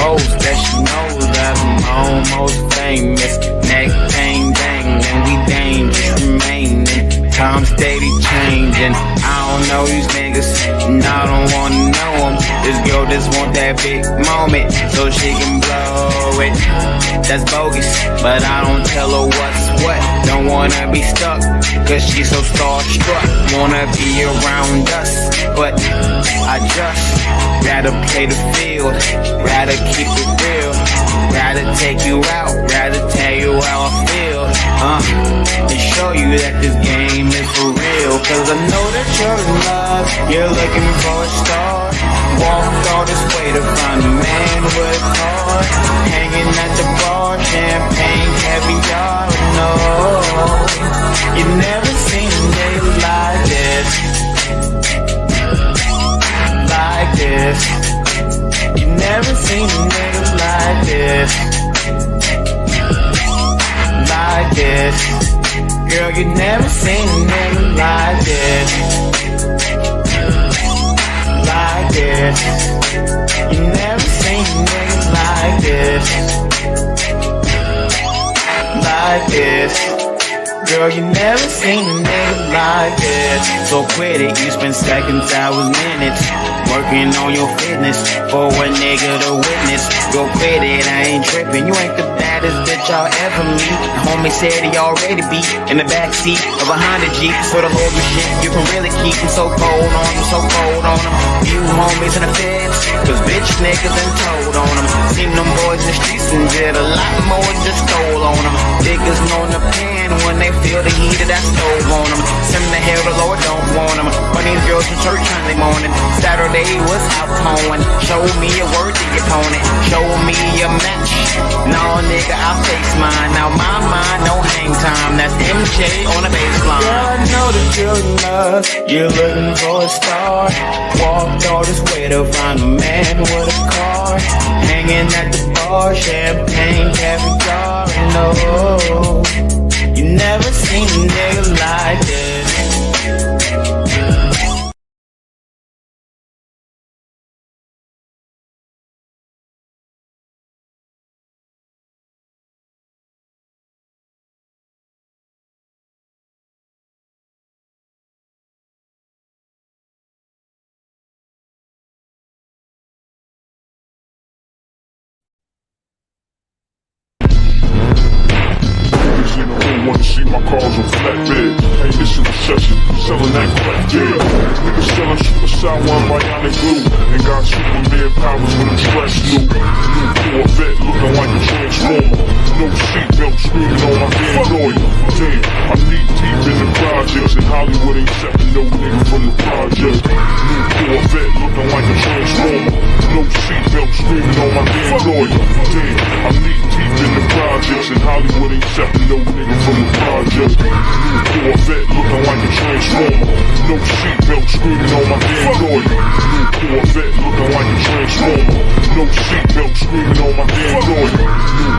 boast that she knows that I'm almost famous. Neck bang bang, and we dangerous remaining. Time steady changing. I don't know these niggas, and I don't wanna know them. This girl just want that big moment, so she can blow it. That's bogus, but I don't tell her what's what. Don't wanna be stuck, cause she's so starstruck. Wanna be around us, but I just rather play the field, rather keep it real, rather take you out, rather tell you how I feel, and show you that this game is for real. Cause I know that you're in love, you're looking for a star. Walked all this way to find a man with a car, hanging at the bar, champagne, caviar. No, you never seen a nigga like this, like this. You never seen a nigga like this, like this. Girl, you never seen a nigga like this, like this. You never seen a nigga like this, like this. Girl, you never seen a nigga like this. So quit it, you spend seconds, hours, minutes working on your fitness for a nigga to witness. Go quit it, I ain't tripping. You ain't the baddest bitch I'll ever meet. The homie said he already be in the backseat of a Honda Jeep. So the whole shit you can really keep him so cold on him, so cold on him. You homies in the feds, cause bitch niggas done told on him. Seen them boys in the streets and did a lot more, just stole on them. Niggas know the pen when they feel the heat of that stove on them. Send the hell, the Lord don't want them. Funny girls from church Sunday morning, Saturday was out towing. Show me a word to your opponent, show me a match. No nigga, I face mine. Now my mind, no hang time. That's MJ on the baseline. Girl, I know that you're in love, you're looking for a star. Walked all this way to find a man with a car, hanging at the bar, champagne, caviar. No, you never seen a nigga like this. Wanna see my cars on flatbed. Hey, this is a recession, selling that crack, yeah. Niggas selling super sour and bionic glue, and got Superman powers with a trash new. New Corvette looking like a transformer. No seatbelt screaming on my damn lawyer. Damn, I'm knee deep in the projects, and Hollywood ain't accepting no nigga from the project. New Corvette looking like a transformer. No seatbelt screaming on my damn lawyer. Damn, I'm knee deep in the projects, and Hollywood ain't accepting no nigga from the project. New Corvette looking like a transformer. No seatbelt screaming on my damn lawyer. New Corvette looking like a transformer. No seatbelt screaming on my damn lawyer.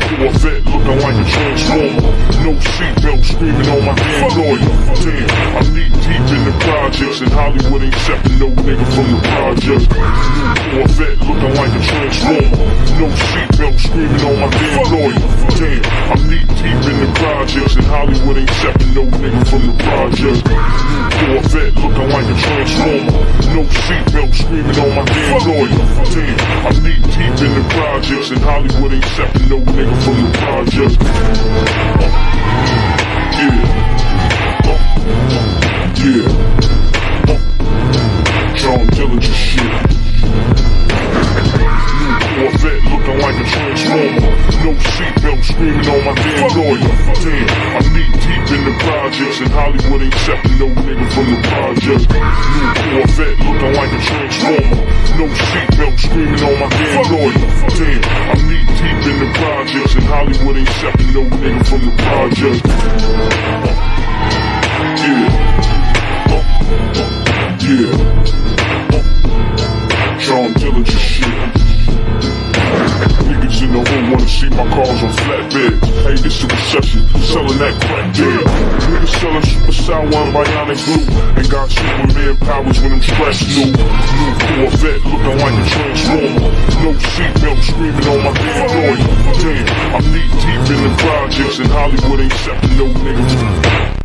New Corvette looking like a transformer. No seatbelt screaming on my damn lawyer. Damn, I'm knee deep in the projects, and Hollywood ain't accepting no nigga from the project. New Corvette looking like a transformer. No seatbelt screaming on my damn lawyer. Damn, I'm knee deep in the projects, and Hollywood ain't accepting no nigga from the project. New Corvette looking like a transformer. No seatbelt screaming on my damn lawyer. Damn, I'm knee deep in the projects, and Hollywood ain't accepting no nigga from the project. John Dillinger shit. Corvette looking like a transformer. No seatbelt screaming on my damn lawyer. Damn, I'm knee deep in the projects, and Hollywood ain't accepting no nigga from the project. New Corvette looking like a transformer. No seatbelt screaming on my damn lawyer. Damn, I'm knee deep in the projects, and Hollywood ain't accepting no nigga from the project. John Dillinger shit. Niggas in the hood wanna see my cars on flatbed. Hey, this is a recession, selling that crack, yeah. Niggas selling super sour and bionic glue. And got Superman powers when I'm stressed new. New Corvette looking like a transformer. No seatbelt screaming on my damn door. Damn, I'm knee deep in the projects and Hollywood ain't accepting no nigga.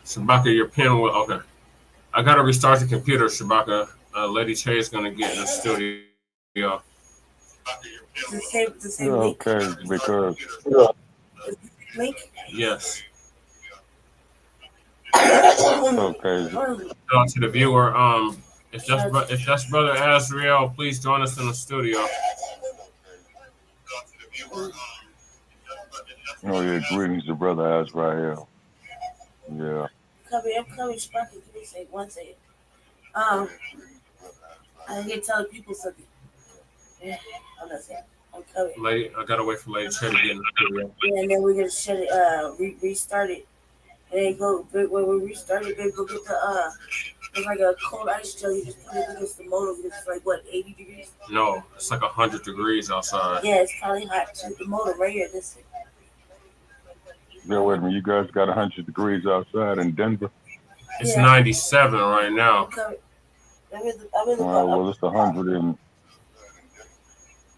Shabaka, your pen will okay. I gotta restart the computer, Shabaka. Lady Trey is gonna get in the studio. The same link. Okay, because Link. Yes. okay. Go to the viewer. If that's Brother Azrael, please join us in the studio. Oh yeah, greetings to Brother Azrael. Yeah. I'm coming, Sparky. Give me a second, 1 second. I need to tell people something. Yeah, I'm not saying. I'm coming. Lady, I gotta wait for Lady Trey to get in the studio. Yeah, and then we're gonna shut it. Restart it. And then go. When we restart it, babe, go get the It's like a cold ice gel. You just put it against the motor. It's like what, 80 degrees? No, it's like 100 degrees outside. Yeah, it's probably hot too. The motor right here. This thing. Yeah, wait a minute. You guys got 100 degrees outside in Denver? It's 97 right now. I'm in the Well, it's 100 and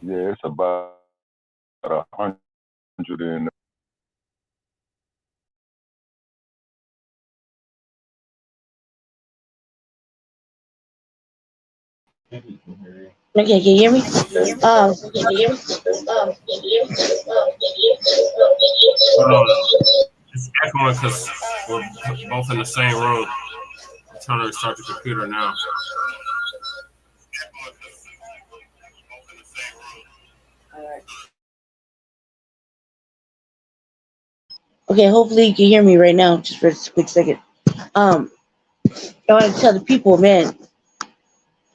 yeah, it's about 100 and. Okay, can you hear me? It's echoing because we're both in the same room. I'm trying to restart the computer now. Alright. Okay, hopefully you can hear me right now, just for a quick second. I want to tell the people, man,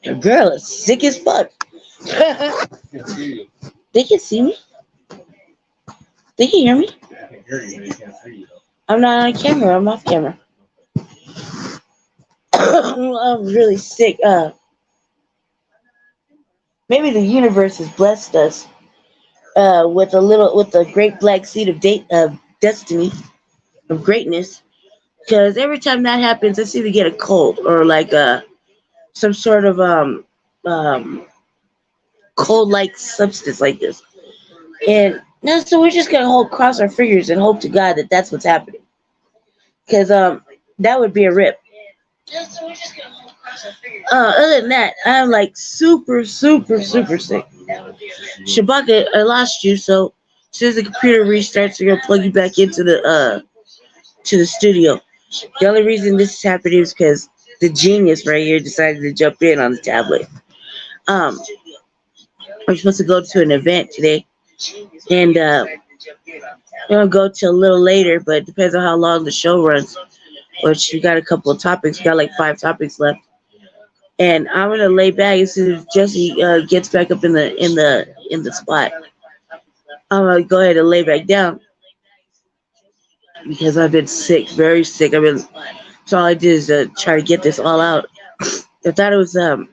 your girl is sick as fuck. They can see me. They can hear me. I can hear you, but they can't see you. I'm not on camera. I'm off camera. I'm really sick. Maybe the universe has blessed us with a great black seed of destiny, of greatness. Because every time that happens, I seem to get a cold or like some sort of cold-like substance like this. And no, so we're just gonna cross our fingers and hope to God that that's what's happening. Because that would be a rip. So we're just gonna cross our fingers. Other than that, I'm like super, super, super sick. Shabaka, I lost you, so As soon as the computer restarts, we're gonna plug you back into the studio. The only reason this is happening is because the genius right here decided to jump in on the tablet. Um, we're supposed to go to an event today, and we're gonna go till a little later, but it depends on how long the show runs. Which we got a couple of topics. We got like 5 topics left, and I'm gonna lay back as soon as Jesse gets back up in the spot. I'm gonna go ahead and lay back down because I've been sick, very sick. So all I did is try to get this all out. I thought it was that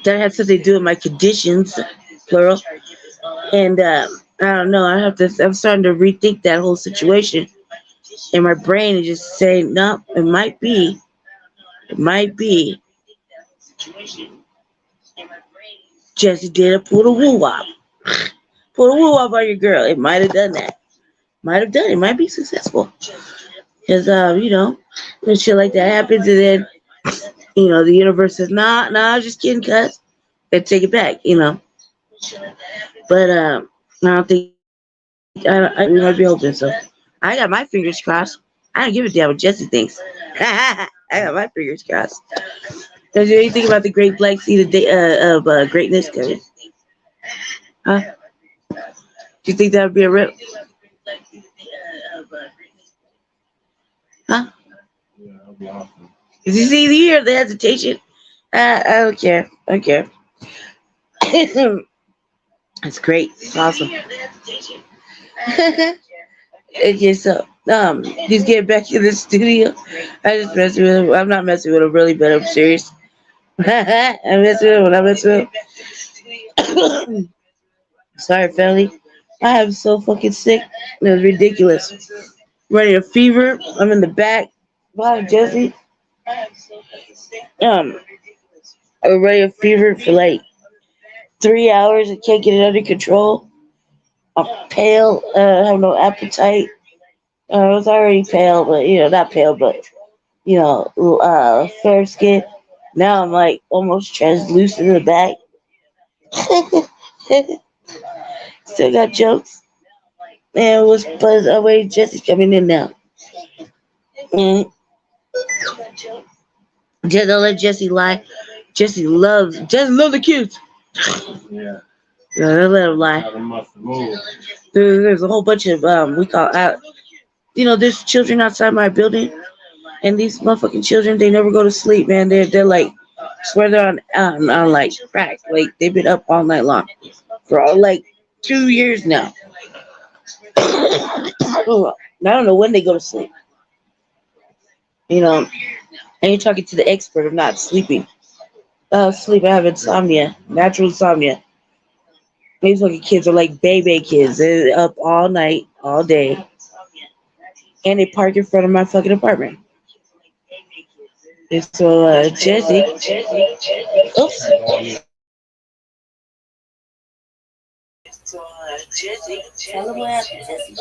had something to do with my conditions, plural, and I don't know. I'm starting to rethink that whole situation, and my brain is just saying, no, it might be. Jesse did a pull the woo wop. Pull the woo wop on your girl. It might have done that. Might have done it. Might be successful. Because, when shit like that happens, and then, the universe says, nah, just kidding, cuz. And take it back, But, I don't think, we might be hoping so. I got my fingers crossed. I don't give a damn what Jesse thinks. I got my fingers crossed. Does you anything about the great black seed of greatness? Huh? Do you think that would be a rip? Huh? Yeah, that'll be awesome. Did you see the hesitation? I don't care. It's great. It's awesome. Okay, so he's getting back in the studio. I just messing with him. I'm not messing with him really, but I'm serious. I'm messing with him when I mess with him. Sorry, family. I am so fucking sick. It was ridiculous. Running a fever. I'm in the back. Bye, Jesse. I'm running a fever for like 3 hours. I can't get it under control. I'm pale. I have no appetite. I was already pale, but not pale, but fair skin. Now I'm like almost translucent in the back. Still got jokes. And was buzz away. Jesse's coming in now. And just don't let Jesse lie. Jesse loves the kids. Yeah. Don't let him lie. There's a whole bunch of we call out. There's children outside my building, and these motherfucking children, they never go to sleep, man. They're like, swear they're on like crack. Like they've been up all night long for like 2 years now. I don't know when they go to sleep. And you're talking to the expert of not sleeping. Sleep. I have insomnia, natural insomnia. These fucking kids are like baby kids. They're up all night, all day, and they park in front of my fucking apartment. And so, Jesse, oops. Tell them what happened, Jesse.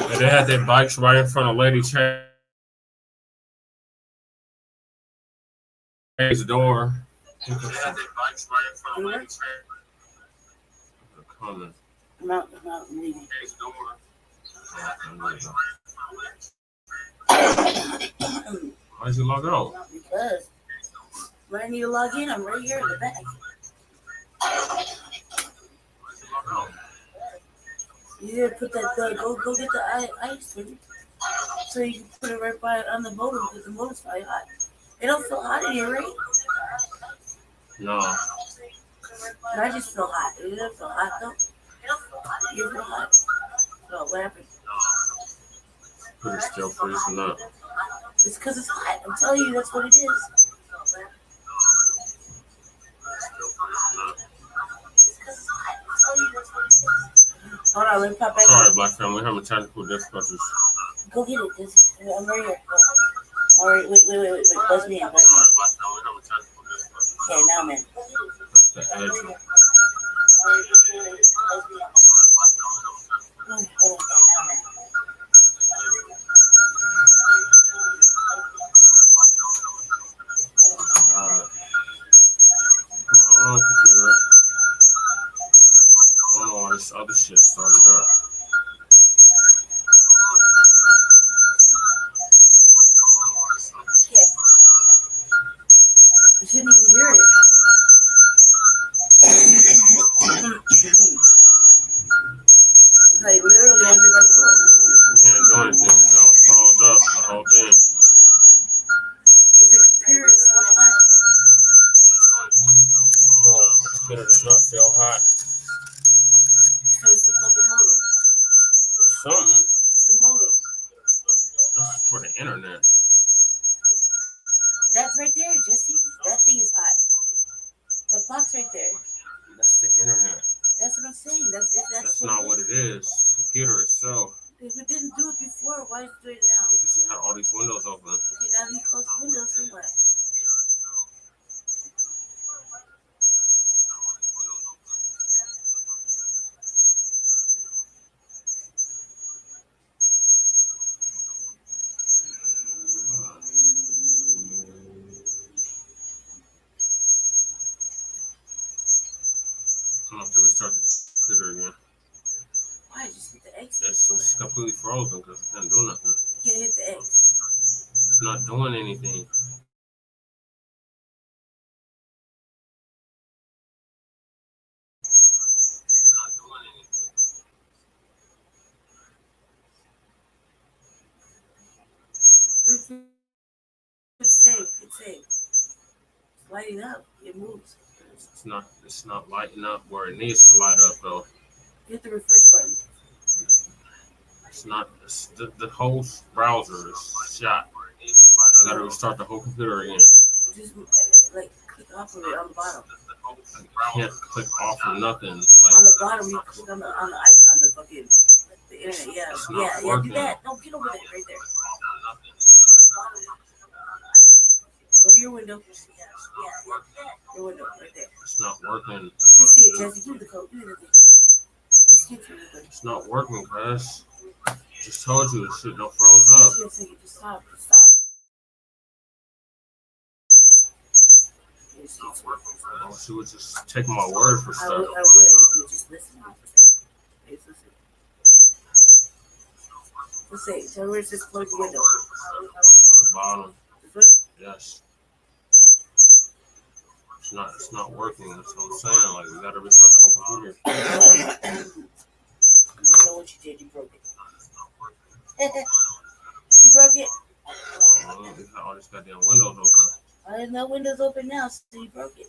And they had their bikes right in front of Lady Chang's door. They had their bikes right in front of Lady Chang's I'm leaving. Why did you log out? Because when I need to log in, I'm right here in the back. You gotta put that go get the ice for me, so you can put it right by on the motor because the motor's probably hot. It don't feel hot in here, right? No. I just feel hot. It doesn't feel hot though. You feel hot? So what happened? But it's still freezing up. It's because it's hot. I'm telling you, that's what it is. Hold on, let me pop back. Sorry, Black family, we're having technical difficulties. Go get it. I'm right here. All right, wait. Buzz me in. Okay, now, man. That's the edge. Hold on, now, man. Come on, computer. Oh, it's this other shit started up. Yeah. You shouldn't even hear it. Like literally under my throat. Can't do anything. It froze up the whole thing. Is the computer itself hot? No, the computer does not feel hot. So it's the fucking modem. Something. It's the modem. That's for the internet. That's right there, Jesse. That thing is hot. That box right there. That's the internet. That's what I'm saying. That's not what it is. The computer itself. If it didn't do it before, why is it doing it now? Because it had all these windows open. Okay, now you close the windows and what? I'm gonna have to restart the computer again. Why? Just hit the X. It's completely frozen because it can't do nothing. You can't hit the X. It's not doing anything. It's safe. It's safe. It's lighting up. It moves. It's not lighting up where it needs to light up though. Hit the refresh button. It's not. The whole browser is shot. I gotta restart the whole computer again. Just like click off of it on the bottom. I can't click off of nothing. Like, on the bottom, you click on the icon, the fucking the internet. Yeah, yeah. Do that. No, get over there, right there. Go to your window. Your window, right there. It's not working. We see it, Jesse. Give me the code. Give me the thing. Just get through it. It's not working, cuz. Just told you, this shit don't froze up. Just stop. Oh, she would just take my word for stuff. I would if you just listen. Let's see. Tell me where it says close the window. The bottom. This Yes. It's not working. That's what I'm saying. Like, we gotta restart the whole computer. I know what you did. You broke it. You broke it. We got all these goddamn windows open. There's no windows open now, so you broke it.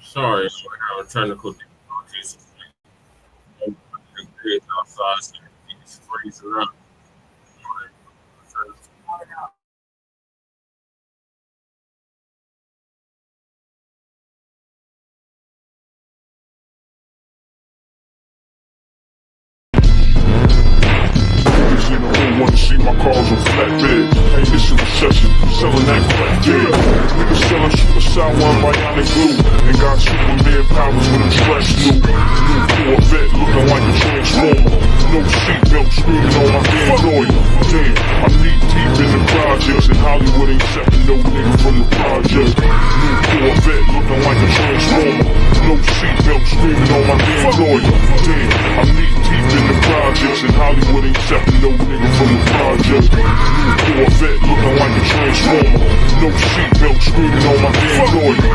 Sorry, we're having technical difficulties. It's outside, so it's freezing up. Niggas in the hood wanna see my cars on flatbed. Hey, this a recession, selling that crack, yeah. Niggas selling suicide one bionic glue. And got Superman powers with them stretch new. New Corvette looking like a transformer. No seatbelt screaming on my damn lawyer. Damn, I'm knee deep in the projects. And Hollywood ain't accepting no nigga from the project. New Corvette looking like a transformer. No seatbelt screaming on my damn lawyer. Damn, I'm knee deep in the projects. And Hollywood ain't accepting no nigga from the project. New Corvette looking like a transformer. No seatbelt screaming on my damn lawyer.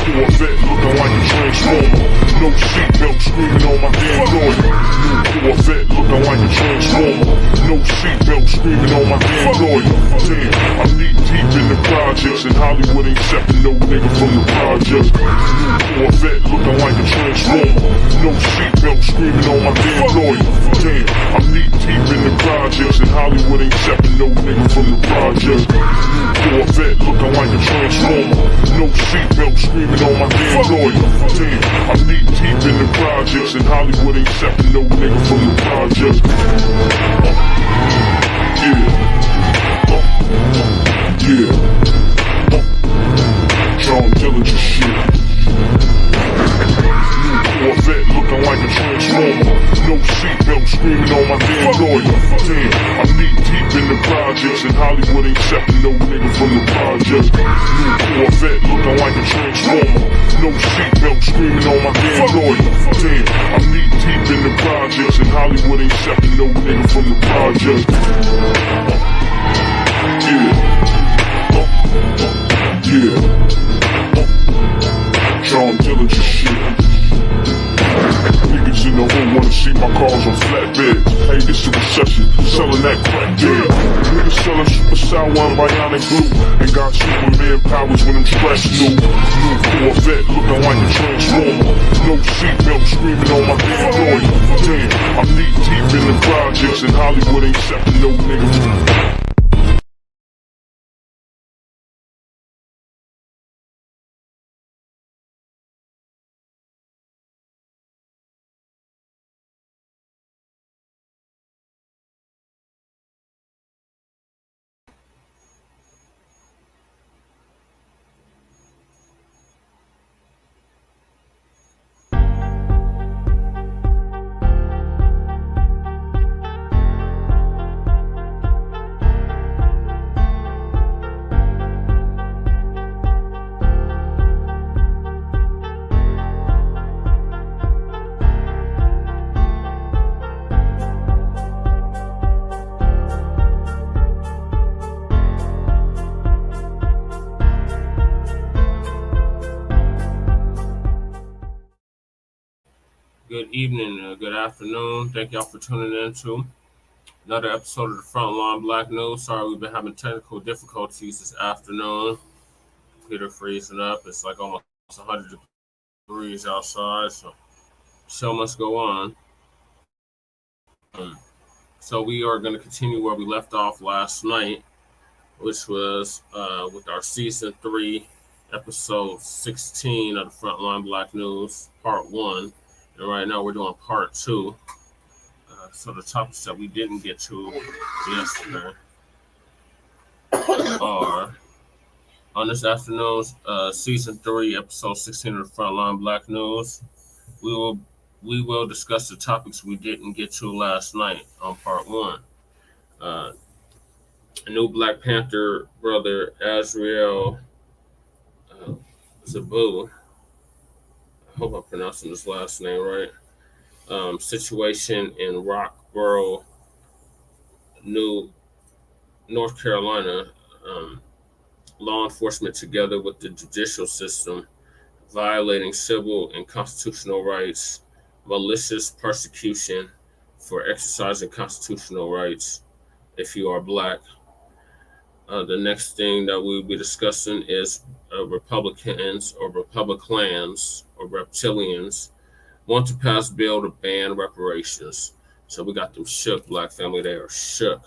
New Corvette looking like a transformer. No seatbelt screaming on my damn lawyer. New Corvette looking like a transformer. No seatbelt screaming on my damn lawyer. Damn, I'm knee deep in the projects. And Hollywood ain't accepting no nigga from the project. New Corvette looking like a transformer. No seatbelt screaming on my damn lawyer. Damn, I'm knee deep in the projects. And Hollywood ain't accepting no nigga from the project. New Corvette looking like a transformer. No seatbelt screaming on my damn lawyer. Damn, I'm knee deep in the projects. And Hollywood ain't accepting no nigga from the project. Yeah. Yeah. John Dillinger shit. Corvette looking like a transformer. No seatbelt screaming on my damn lawyer. Damn, I'm knee deep in the projects. And Hollywood ain't accepting no nigga from the project. New Corvette looking like a transformer. No seatbelt screaming on my damn lawyer. Damn, I'm knee deep in the projects. And Hollywood ain't accepting no nigga from the project. Yeah. John Dillinger shit. Niggas in the hood wanna see my cars on flatbed. Hey, this a recession, selling that crack, yeah. Niggas selling suicide one bionic glue. And got Superman powers when them stretch new. New Corvette looking like a transformer. No seatbelt screaming on my damn lawyer. Damn, I'm knee deep in the projects. And Hollywood ain't accepting no nigga. Good evening, good afternoon. Thank y'all for tuning in to another episode of the Front Line Blacc News. Sorry, we've been having technical difficulties this afternoon. Computer freezing up. It's like almost 100 degrees outside, so show must go on. So we are going to continue where we left off last night, which was with our season 3, episode 16 of the Front Line Blacc News, part 1. And right now we're doing part 2. So the topics that we didn't get to yesterday are on this afternoon's season 3, episode 16 of the Front Line Blacc News. We will discuss the topics we didn't get to last night on part 1. A new Black Panther brother Azrael Zabu. I hope I'm pronouncing his last name right. Situation in Roxboro, North Carolina. Law enforcement, together with the judicial system, violating civil and constitutional rights, malicious persecution for exercising constitutional rights if you are Black. The next thing that we'll be discussing is Republikkkans or Republikkkans or Reptilians, want to pass bill to ban reparations. So we got them shook, Black family. They are shook.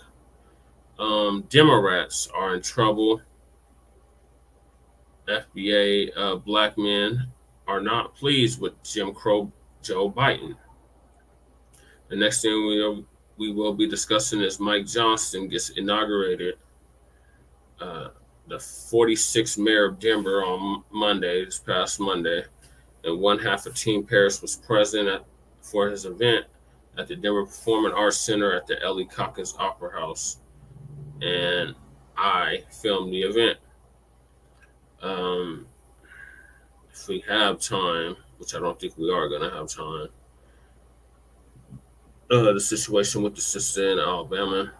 Demorats are in trouble. FBA Black men are not pleased with Jim Crow Joe Biden. The next thing we will be discussing is Mike Johnston gets inaugurated. The 46th mayor of Denver on Monday, this past Monday, and one half of Team Parris was present for his event at the Denver Performing Arts Center at the Ellie Caulkins Opera House, and I filmed the event. If we have time, which I don't think we are going to have time, the situation with the sister in Alabama,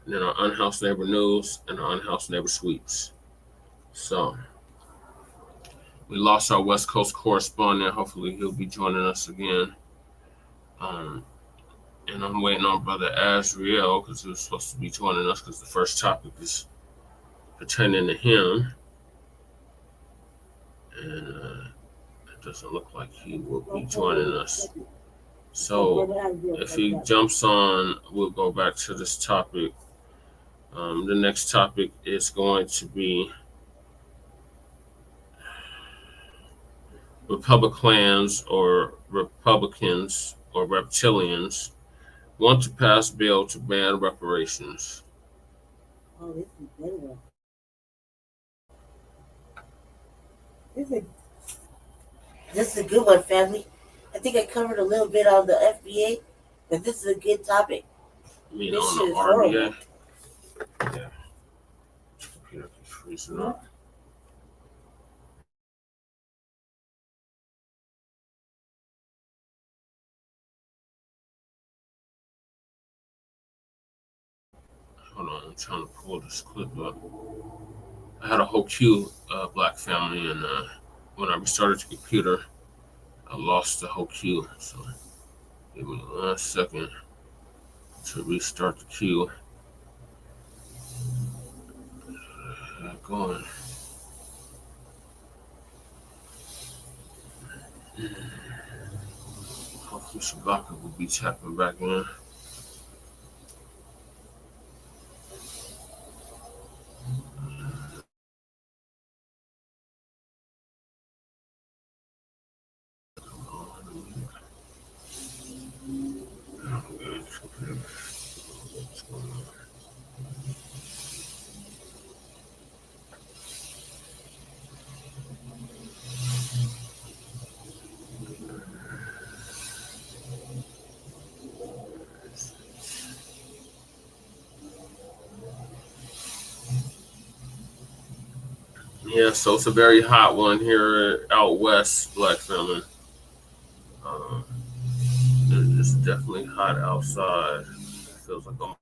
and then our Unhoused Neighbor News and our Unhoused Neighbor Sweeps. So we lost our West Coast correspondent. Hopefully he'll be joining us again. And I'm waiting on Brother Azrael because he was supposed to be joining us because the first topic is pertaining to him. And it doesn't look like he will be joining us. So if he jumps on, we'll go back to this topic. The next topic is going to be Republikkkans or Republikkkans or Reptilians want to pass bill to ban reparations. Oh, this is a good one. This is a good one, family. I think I covered a little bit on the FBA, but this is a good topic. I mean, This on shit the is RBA. horrible. Yeah. Computer keeps freezing up. Hold on, I'm trying to pull this clip up. I had a whole queue of Black family, and when I restarted the computer, I lost the whole queue. So give me 1 second to restart the queue. Going. Hopefully Shabaka will be tapping back in. Yeah, so it's a very hot one here out west, Black family. It's definitely hot outside. It feels like I'm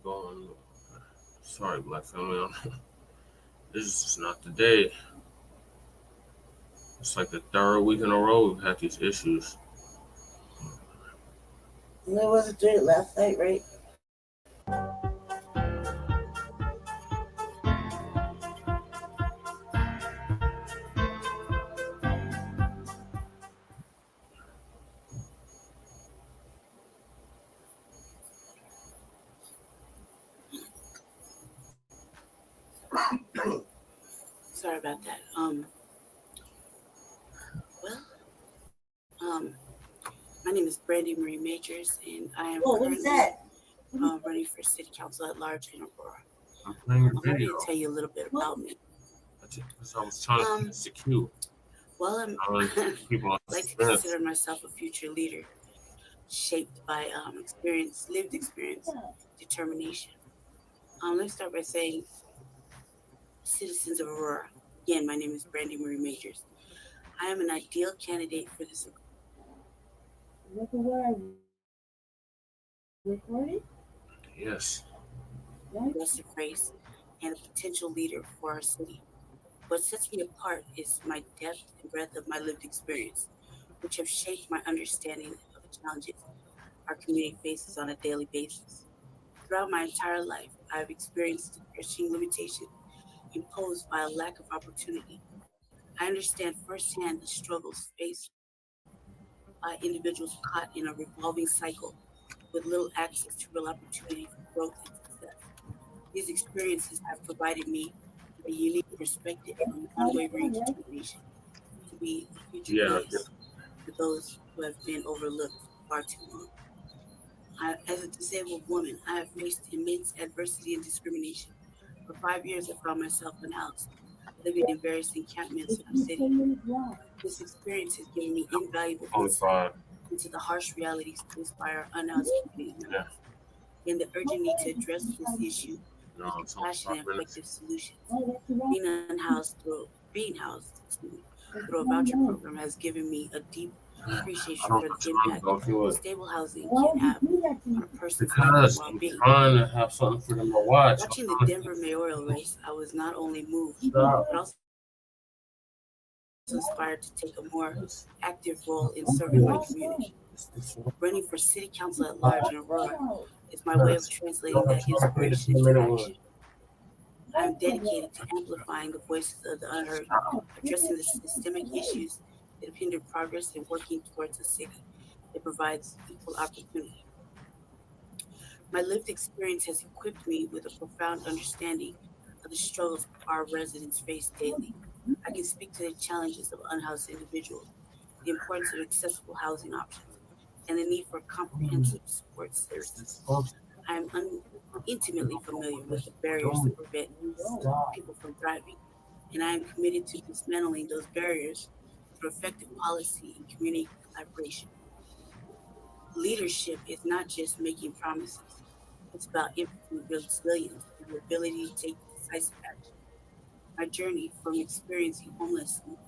going. Sorry, Black family. This is just not the day. It's like the third week in a row we've had these issues. And I wasn't doing it last night, right? Sorry about that. My name is Brandy Marie Majors, and I am running for City Council at large in Aurora. I'm playing your I'm going video. to tell you a little bit about me. Because I was trying to execute. Well, I'm People like to consider myself a future leader, shaped by lived experience, determination. Let's start by saying, citizens of Aurora. Again, my name is Brandy Marie Majors. I am an ideal candidate for this. Yes. Aggressive race and a potential leader for our city. What sets me apart is my depth and breadth of my lived experience, which have shaped my understanding of the challenges our community faces on a daily basis. Throughout my entire life, I have experienced crushing limitations imposed by a lack of opportunity. I understand firsthand the struggles faced by individuals caught in a revolving cycle with little access to real opportunity for growth and success. These experiences have provided me with a unique perspective and unwavering determination to be a future voice for those who have been overlooked far too long. As a disabled woman, I have faced immense adversity and discrimination. For 5 years, I found myself unhoused, living in various encampments in our city. This experience has given me invaluable insight into the harsh realities faced by our unhoused community members and the urgent need to address this issue with compassionate and effective solutions. Being housed through a voucher program has given me a deep appreciation for the impact stable housing can have on a person's life and well-being. Trying to have something for them to watch. Watching the Denver mayoral race, I was not only moved, but also inspired to take a more active role in serving my community. Running for city council at large in Aurora is my way of translating that inspiration into action. I am dedicated to amplifying the voices of the unheard, addressing the systemic issues that have hindered progress, and working towards a city that provides equal opportunity. My lived experience has equipped me with a profound understanding of the struggles our residents face daily. I can speak to the challenges of unhoused individuals, the importance of accessible housing options, and the need for comprehensive support services. I am intimately familiar with the barriers that prevent people from thriving, and I am committed to dismantling those barriers through effective policy and community collaboration. Leadership is not just making promises, it's about empathy, resilience, and the ability to take decisive action. My journey from experiencing homelessness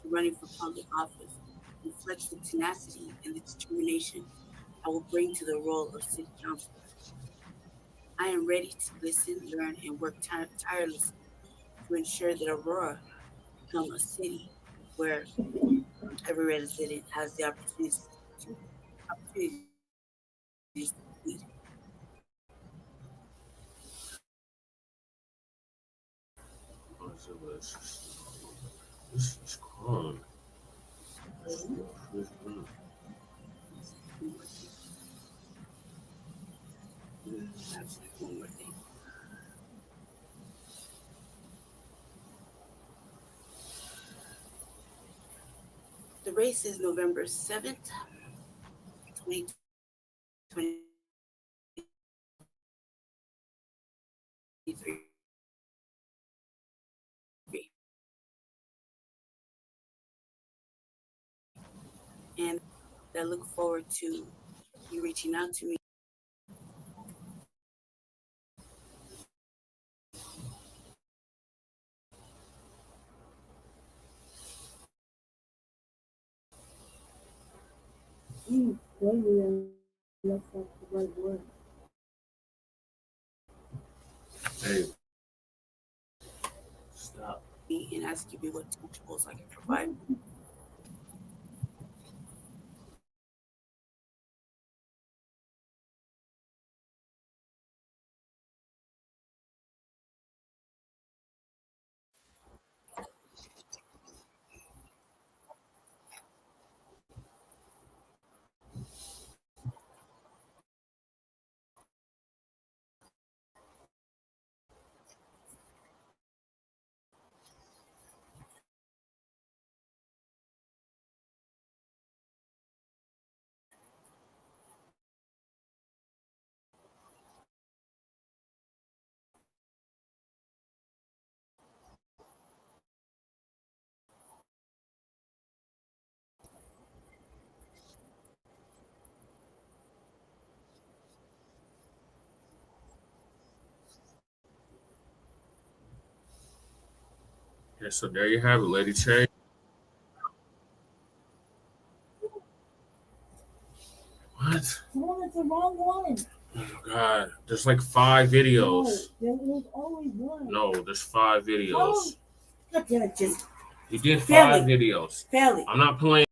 to running for public office reflects the tenacity and the determination I will bring to the role of city councilor. I am ready to listen, learn, and work tirelessly to ensure that Aurora become a city where every resident has the opportunities to lead. This is calm. One more thing. The race is November 7th, 2023. And I look forward to you reaching out to me. That's like the right word. Hey. Stop. And ask you what tools I can provide. Yeah, so there you have it, Lady Che. What? No, that's the wrong one. Oh my God, there's like 5 videos. No, there's always one. No, there's 5 videos. Oh, God damn it, just You did 5 videos. Ellie. I'm not playing.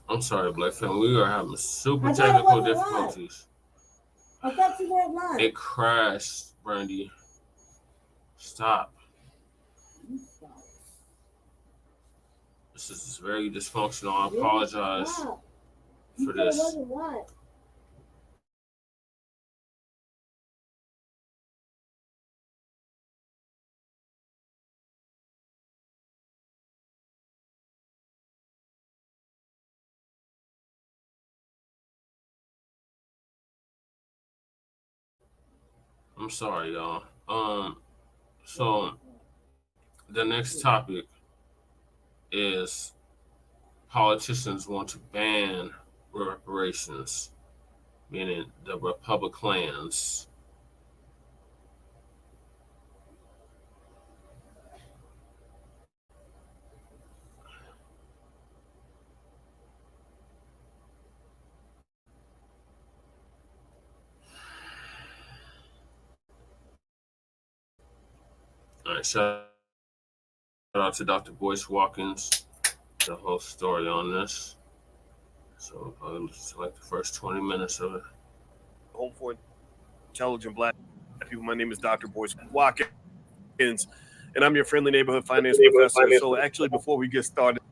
I'm sorry, Black Film. We are having super technical difficulties. I thought you weren't live. It crashed, Brandy. Stop. This is very dysfunctional. I apologize for this. I'm sorry, y'all. So the next topic is politicians want to ban reparations, meaning the Republikkkans. All right, shout out to Dr. Boyce Watkins, the whole story on this. So it's like the first 20 minutes of it. Home for Intelligent Black People. My name is Dr. Boyce Watkins, and I'm your friendly neighborhood finance professor. So actually, before we get started,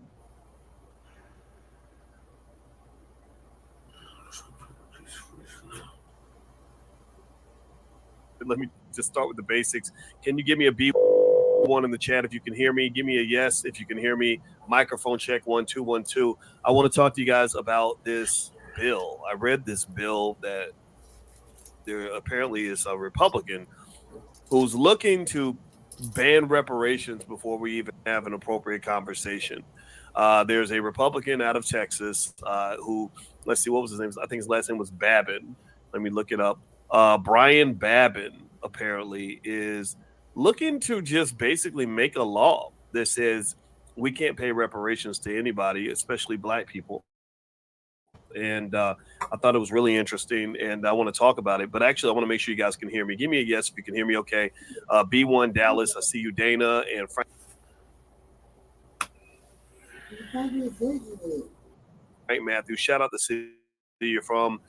let me just start with the basics. Can you give me a B1 in the chat if you can hear me? Give me a yes if you can hear me. Microphone check 1 2 1 2. I want to talk to you guys about this bill. I read this bill that there apparently is a Republican who's looking to ban reparations before we even have an appropriate conversation. There's a Republican out of Texas who, let's see, what was his name? I think his last name was Babin. Let me look it up. Brian Babin apparently is looking to just basically make a law that says we can't pay reparations to anybody, especially Black people. And I thought it was really interesting, and I want to talk about it. But actually, I want to make sure you guys can hear me. Give me a yes if you can hear me okay. B1 Dallas, I see you, Dana, and Frank Matthews. Shout out the city you're from.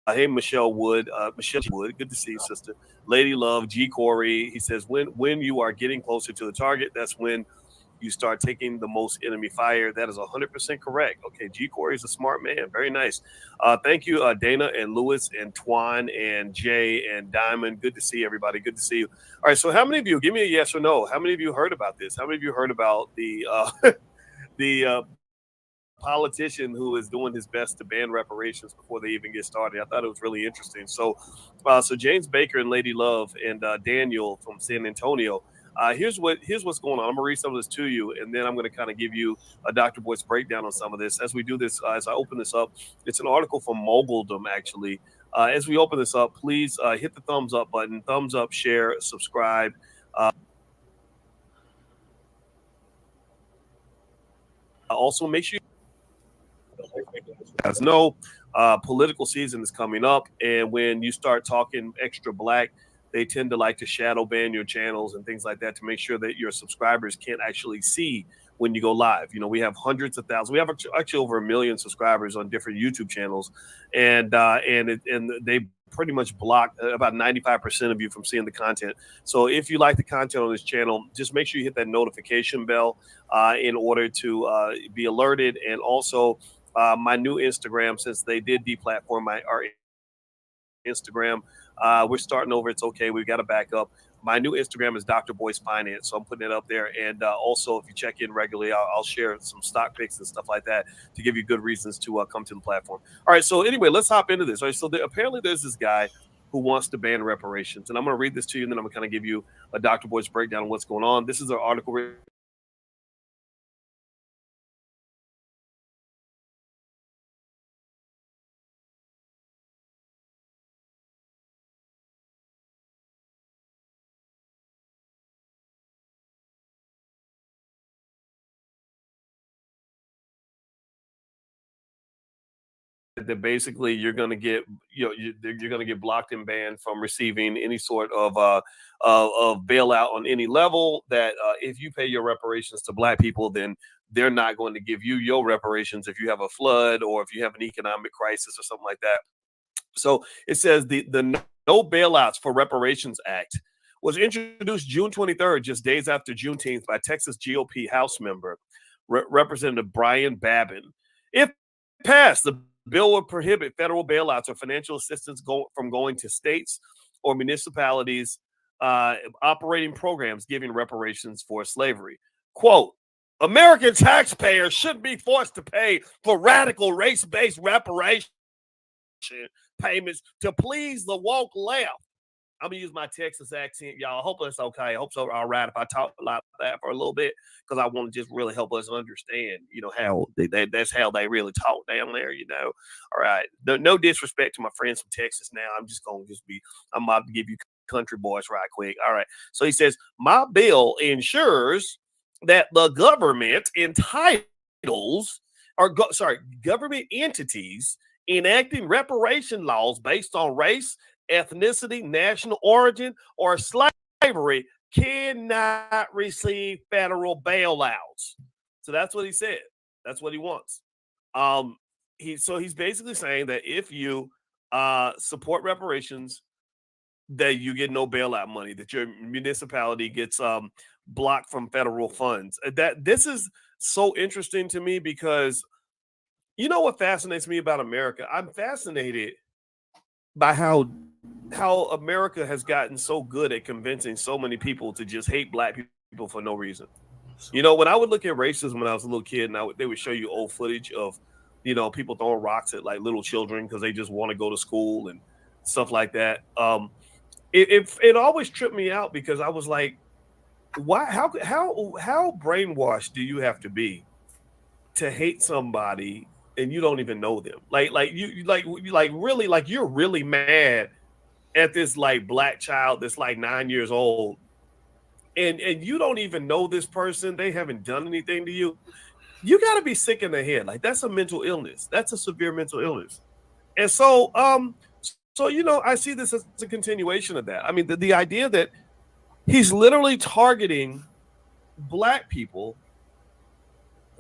Hey, Michelle Wood. Michelle Wood, good to see you, sister. Lady Love, G. Corey. He says, when you are getting closer to the target, that's when you start taking the most enemy fire. That is 100% correct. Okay, G. Corey is a smart man. Very nice. Thank you, Dana and Lewis and Twan and Jay and Diamond. Good to see everybody. Good to see you. All right, so how many of you, give me a yes or no, how many of you heard about this? How many of you heard about the politician who is doing his best to ban reparations before they even get started? I thought it was really interesting. So James Baker and Lady Love and Daniel from San Antonio, here's what's going on. I'm gonna read some of this to you, and then I'm gonna kind of give you a Dr. Boyce breakdown on some of this. As we do this, as I open this up, it's an article from Moguldom, actually. As we open this up, please hit the thumbs up button, thumbs up, share, subscribe. Also, make sure you guys know political season is coming up, and when you start talking extra Black, they tend to like to shadow ban your channels and things like that to make sure that your subscribers can't actually see when you go live. You know, we have hundreds of thousands. We have actually over 1 million subscribers on different YouTube channels, and they pretty much block about 95% of you from seeing the content. So if you like the content on this channel, just make sure you hit that notification bell in order to be alerted. And also my new Instagram, since they did deplatform our Instagram, we're starting over. It's okay. We've got to back up. My new Instagram is Dr. Boyce Finance, so I'm putting it up there. And also, if you check in regularly, I'll share some stock picks and stuff like that to give you good reasons to come to the platform. All right, so anyway, let's hop into this. All right, so apparently there's this guy who wants to ban reparations, and I'm going to read this to you, and then I'm going to kind of give you a Dr. Boyce breakdown of what's going on. This is an article written that basically you're going to get, you're going to get blocked and banned from receiving any sort of bailout on any level. That if you pay your reparations to Black people, then they're not going to give you your reparations if you have a flood or if you have an economic crisis or something like that. So it says the No Bailouts for Reparations Act was introduced June 23rd, just days after Juneteenth, by Texas GOP House member Representative Brian Babin. If passed, the bill would prohibit federal bailouts or financial assistance from going to states or municipalities operating programs giving reparations for slavery. Quote, American taxpayers shouldn't be forced to pay for radical race-based reparation payments to please the woke left. I'm going to use my Texas accent, y'all. I hope that's okay. I hope so. All right, if I talk like that for a little bit, because I want to just really help us understand, how that's how they really talk down there, All right. No disrespect to my friends from Texas now. I'm about to give you country boys right quick. All right. So he says, my bill ensures that the government government entities enacting reparation laws based on race, ethnicity, national origin, or slavery cannot receive federal bailouts. So that's what he said. That's what he wants. He's basically saying that if you support reparations, that you get no bailout money, that your municipality gets blocked from federal funds. This is so interesting to me because what fascinates me about America? I'm fascinated by how America has gotten so good at convincing so many people to just hate Black people for no reason. When I would look at racism when I was a little kid, and they would show you old footage of, people throwing rocks at like little children because they just want to go to school, and stuff like that. It always tripped me out because I was like, why? How brainwashed do you have to be to hate somebody and you don't even know them? Like really, like you're really mad at this like black child that's like 9 years old, and you don't even know this person. They haven't done anything to you. You got to be sick in the head. Like that's a mental illness. That's a severe mental illness. And so I see this as a continuation of that. I mean, the idea that he's literally targeting black people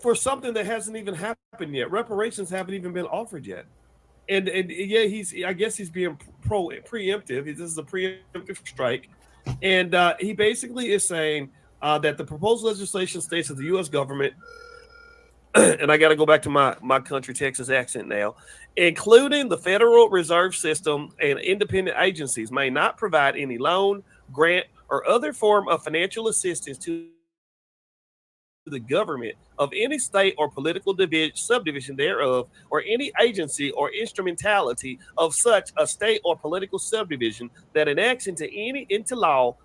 for something that hasn't even happened yet. Reparations haven't even been offered yet. And yeah, I guess he's being preemptive. This is a preemptive strike. And he basically is saying that the proposed legislation states that the U.S. government, and I got to go back to my country Texas accent now, including the Federal Reserve System and independent agencies, may not provide any loan, grant, or other form of financial assistance to the government of any state or political subdivision thereof, or any agency or instrumentality of such a state or political subdivision that enacts into law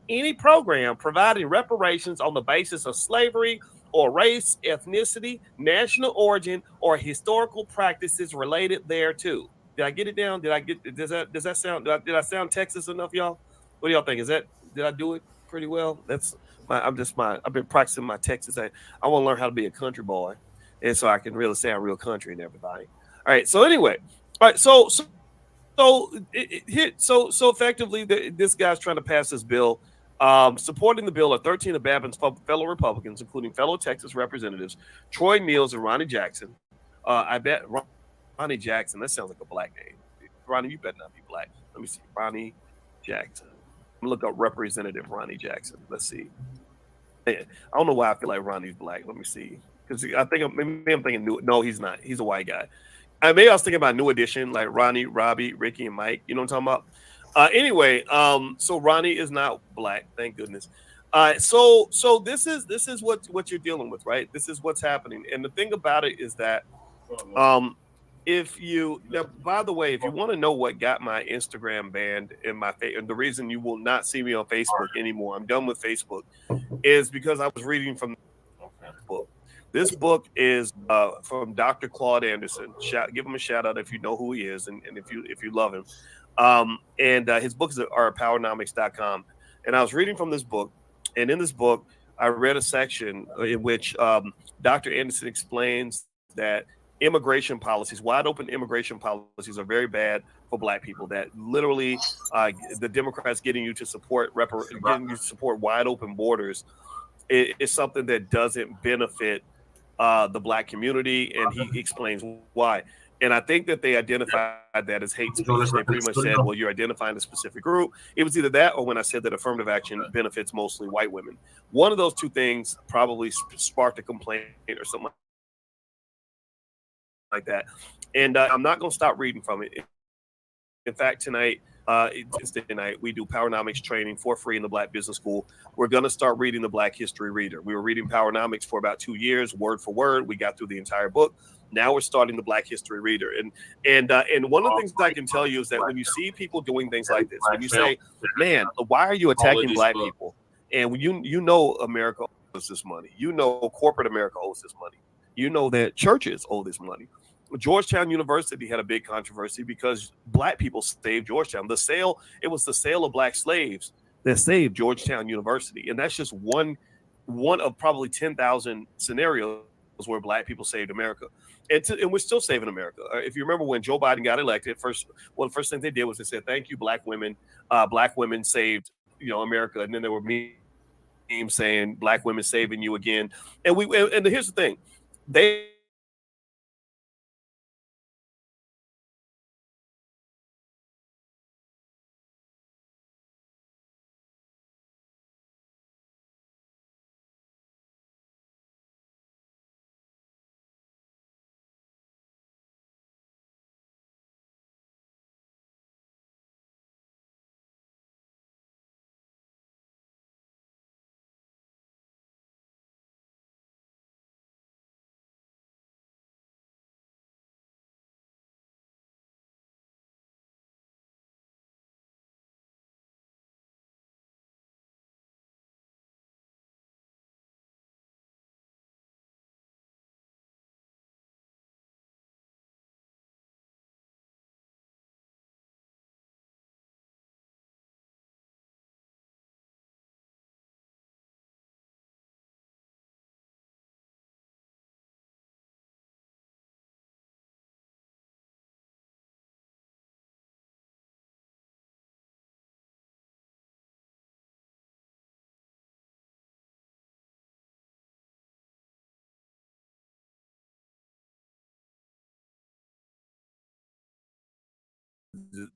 any program providing reparations on the basis of slavery or race, ethnicity, national origin, or historical practices related thereto. Did I get it down? Does that sound, did I sound Texas enough, y'all? What do y'all think? Did I do it pretty well? I've been practicing my Texas. I want to learn how to be a country boy. And so I can really sound real country and everybody. All right. So anyway, all right. So effectively, this guy's trying to pass this bill. Supporting the bill are 13 of Babin's fellow Republicans, including fellow Texas representatives Troy Niels and Ronnie Jackson. I bet Ronnie Jackson, that sounds like a black name. Ronnie, you better not be black. Let me see. Ronnie Jackson. I'm going to look up Representative Ronnie Jackson. Let's see. I don't know why I feel like Ronnie's black. Let me see. Because I'm thinking new. No, he's not. He's a white guy. Maybe I was thinking about New Edition, like Ronnie, Robbie, Ricky, and Mike. You know what I'm talking about? Anyway, so Ronnie is not black, thank goodness. So this is what you're dealing with, right? This is what's happening. And the thing about it is that by the way, if you want to know what got my Instagram banned and the reason you will not see me on Facebook anymore, I'm done with Facebook, is because I was reading from the book. This book is from Dr. Claude Anderson. Give him a shout out if you know who he is and if you love him. And his books are at powernomics.com. And I was reading from this book, and in this book, I read a section in which Dr. Anderson explains that immigration policies, wide open immigration policies, are very bad for black people. That literally the Democrats getting you to support wide open borders is something that doesn't benefit the black community, and he explains why. And I think that they identified that as hate speech. They pretty much said, well, you're identifying a specific group. It was either that or when I said that affirmative action benefits mostly white women. One of those two things probably sparked a complaint or something like that. And I'm not going to stop reading from it. In fact, tonight, we do Powernomics training for free in the Black Business School. We're going to start reading the Black History Reader. We were reading Powernomics for about 2 years, word for word. We got through the entire book. Now we're starting the Black History Reader. And one of the things I can tell you is that when you see people doing things like this, when you say, man, why are you attacking black people? And when you know America owes this money. You know corporate America owes this money. You know that churches owe this money. Georgetown University had a big controversy because black people saved Georgetown. It was the sale of black slaves that saved Georgetown University. And that's just one of probably 10,000 scenarios where black people saved America. And we're still saving America. If you remember when Joe Biden got elected, the first thing they did was they said, thank you, black women. Black women saved, America. And then there were memes saying black women saving you again. And here's the thing. They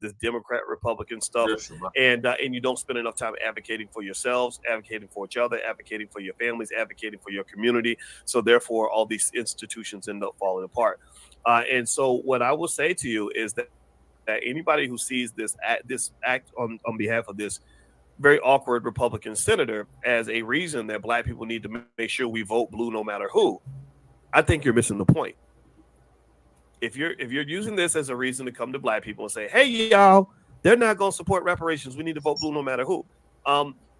this Democrat Republican stuff, and you don't spend enough time advocating for yourselves, advocating for each other, advocating for your families, advocating for your community. So therefore, all these institutions end up falling apart. And so, what I will say to you is that anybody who sees this act on behalf of this very awkward Republican senator as a reason that Black people need to make sure we vote blue no matter who, I think you're missing the point. If you're using this as a reason to come to Black people and say, hey, y'all, they're not going to support reparations, we need to vote blue no matter who.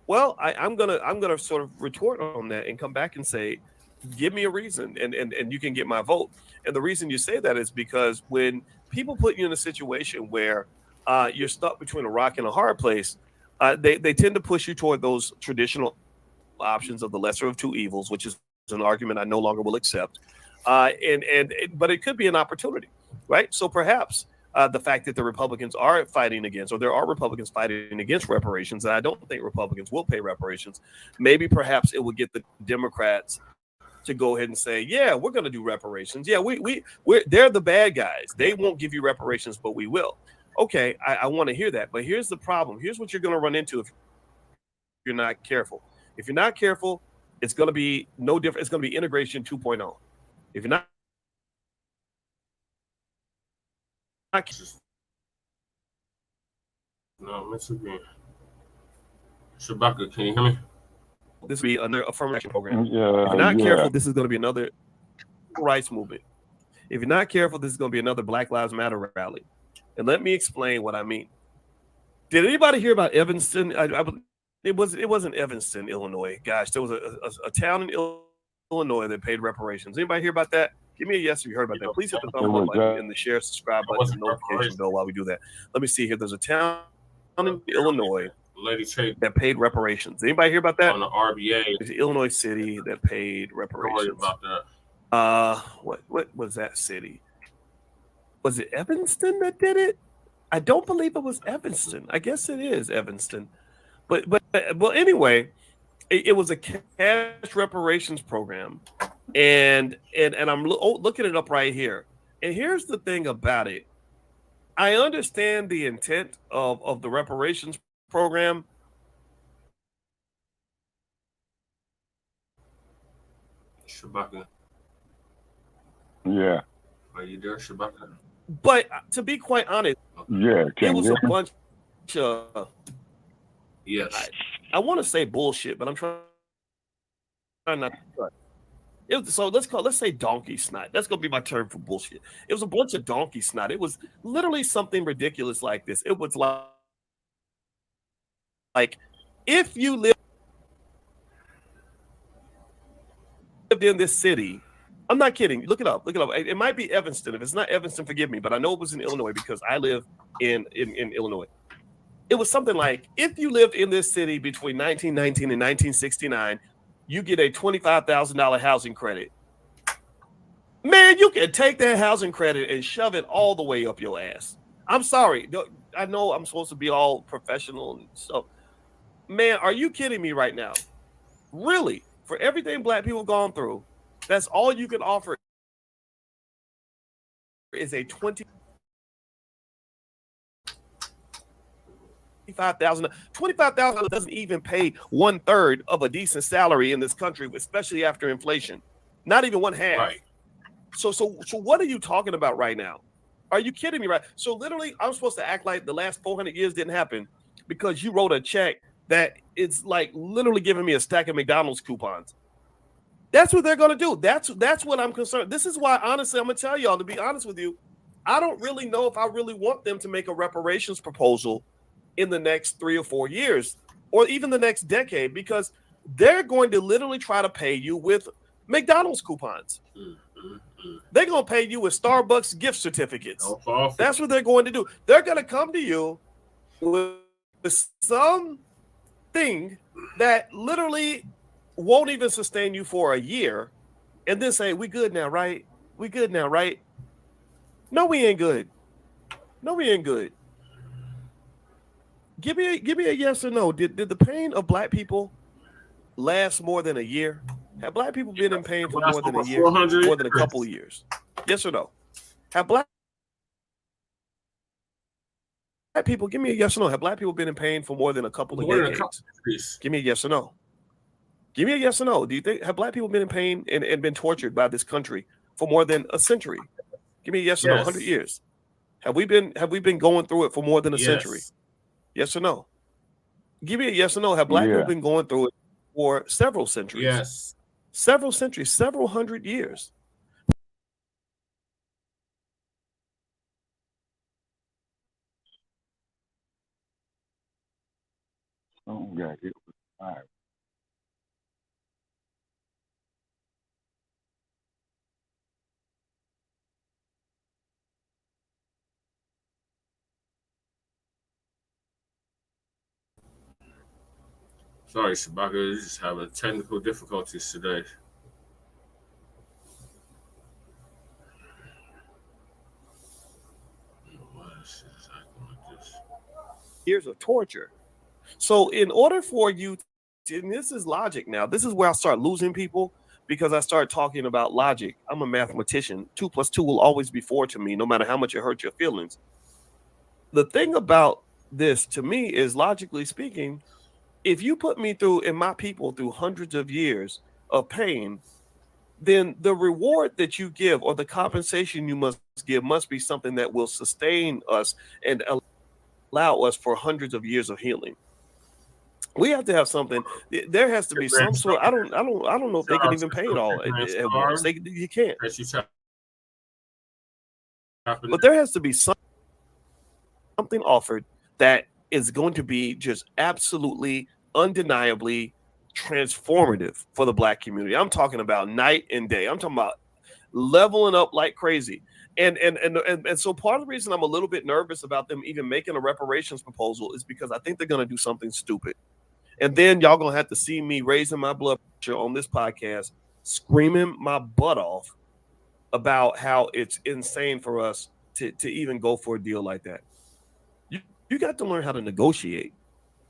Well, I'm gonna sort of retort on that and come back and say, give me a reason and you can get my vote. And the reason you say that is because when people put you in a situation where you're stuck between a rock and a hard place, they tend to push you toward those traditional options of the lesser of two evils, which is an argument I no longer will accept. But it could be an opportunity, right? So perhaps the fact that the Republicans are fighting against, or there are Republicans fighting against reparations, and I don't think Republicans will pay reparations, maybe perhaps it would get the Democrats to go ahead and say, yeah, we're going to do reparations. Yeah, they're the bad guys. They won't give you reparations, but we will. Okay, I want to hear that. But here's the problem. Here's what you're going to run into if you're not careful. If you're not careful, it's going to be no different. It's going to be integration 2.0. If you're not no, Mr. Green. Shabaka, can you hear me? This will be another affirmative action program. Yeah, if you're not careful, this is going to be another rights movement. If you're not careful, this is going to be another Black Lives Matter rally. And let me explain what I mean. Did anybody hear about Evanston? It wasn't Evanston, Illinois. Gosh, there was a town in Illinois that paid reparations. Anybody hear about that? Give me a yes if you heard about that. Please hit the thumbs up button and the share, subscribe button, and notification bell while we do that. Let me see here. There's a town in Illinois that paid reparations. Anybody hear about that? On the RBA. It's Illinois city that paid reparations. About that. What was that city? Was it Evanston that did it? I don't believe it was Evanston. I guess it is Evanston. But anyway, it was a cash reparations program. And I'm looking it up right here. And here's the thing about it. I understand the intent of the reparations program. Shabaka. Yeah. Are you there, Shabaka? But to be quite honest, it was a bunch of yes. I want to say bullshit, but I'm trying not to. So let's say donkey snot. That's gonna be my term for bullshit. It was a bunch of donkey snot. It was literally something ridiculous like this. It was like if you lived in this city, I'm not kidding. Look it up. It might be Evanston. If it's not Evanston, forgive me, but I know it was in Illinois because I live in Illinois. It was something like if you lived in this city between 1919 and 1969, you get a $25,000 housing credit. Man, you can take that housing credit and shove it all the way up your ass. I'm sorry. I know I'm supposed to be all professional and stuff. Man, are you kidding me right now? Really? For everything Black people have gone through, that's all you can offer is a $25,000. $25,000 doesn't even pay 1/3 of a decent salary in this country, especially after inflation. Not even 1/2. Right. So what are you talking about right now? Are you kidding me? Right. So literally, I'm supposed to act like the last 400 years didn't happen because you wrote a check that it's like literally giving me a stack of McDonald's coupons. That's what they're going to do. That's what I'm concerned. This is why, honestly, I'm going to tell y'all, to be honest with you, I don't really know if I really want them to make a reparations proposal in the next 3 or 4 years, or even the next decade, because they're going to literally try to pay you with McDonald's coupons. They're going to pay you with Starbucks gift certificates. That's what they're going to do. They're going to come to you with something that literally won't even sustain you for a year and then say, we good now, right? We good now, right? No, we ain't good. No, we ain't good. Give me a yes or no. Did the pain of Black people last more than a year? Have Black people been in pain for more than a year? More than a couple of years? Yes or no? Have Black people, give me a yes or no. Have black people been in pain for more than a couple of decades? Give me a yes or no. Give me a yes or no. Do you think have black people been in pain and been tortured by this country for more than a century? Give me a yes or no. 100 years. Have we been going through it for more than a century? Yes or no? Give me a yes or no. Have black people been going through it for several centuries? Yes. Several centuries, several hundred years. Someone got hit with fire. Sorry, Shabaka, just having technical difficulties today. Years of torture. So in order for you to, and this is logic now, this is where I start losing people because I start talking about logic. I'm a mathematician. 2 + 2 will always be 4 to me, no matter how much it hurts your feelings. The thing about this to me is, logically speaking, if you put me through and my people through hundreds of years of pain, then the reward that you give or the compensation you must give must be something that will sustain us and allow us for hundreds of years of healing. We have to have something. There has to be some sort. I don't know if they can even pay it all at once. You can't. But there has to be something offered that is going to be just absolutely, undeniably transformative for the black community. I'm talking about night and day. I'm talking about leveling up like crazy. And so part of the reason I'm a little bit nervous about them even making a reparations proposal is because I think they're going to do something stupid. And then y'all going to have to see me raising my blood pressure on this podcast, screaming my butt off about how it's insane for us to even go for a deal like that. You got to learn how to negotiate.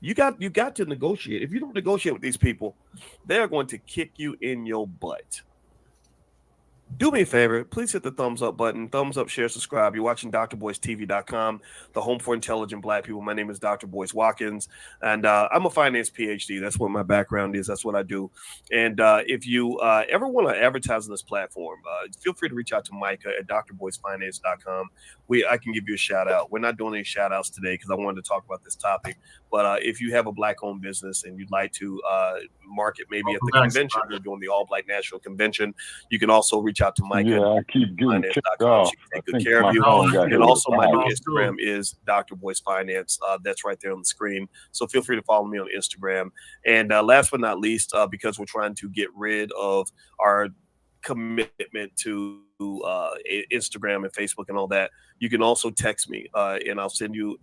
You got to negotiate. If you don't negotiate with these people, they're going to kick you in your butt. Do me a favor, please hit the thumbs up button, thumbs up, share, subscribe. You're watching drboystv.com, the home for intelligent black people. My name is Dr. Boyce Watkins, and I'm a finance PhD. That's what my background is. That's what I do. And if you ever want to advertise on this platform, feel free to reach out to Micah at drboycefinance.com. I can give you a shout out. We're not doing any shout outs today because I wanted to talk about this topic. But if you have a black-owned business and you'd like to market maybe at the convention, we're doing the All Black National Convention, you can also reach out to Micah. Yeah, I keep getting kicked off. She can take good care of you. And also my new Instagram is Dr. Boyce Finance. That's right there on the screen. So feel free to follow me on Instagram. And last but not least, because we're trying to get rid of our commitment to Instagram and Facebook and all that, you can also text me and I'll send you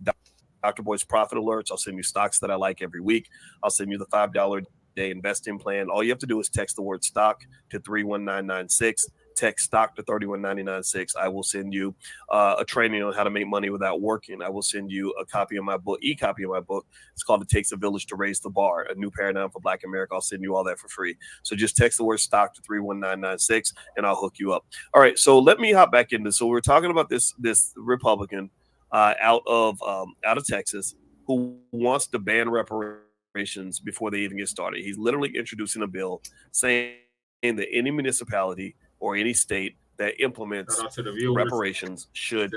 Dr. Boyce profit alerts. I'll send you stocks that I like every week. I'll send you the $5 day investing plan. All you have to do is text the word stock to 31996. Text stock to 31996. I will send you a training on how to make money without working. I will send you a copy of my book, e-copy of my book. It's called It Takes a Village to Raise the Bar, a new paradigm for Black America. I'll send you all that for free. So just text the word stock to 31996 and I'll hook you up. All right. So let me hop back into. So we're talking about this Republican out of Texas who wants to ban reparations before they even get started. He's literally introducing a bill saying that any municipality or any state that implements reparations should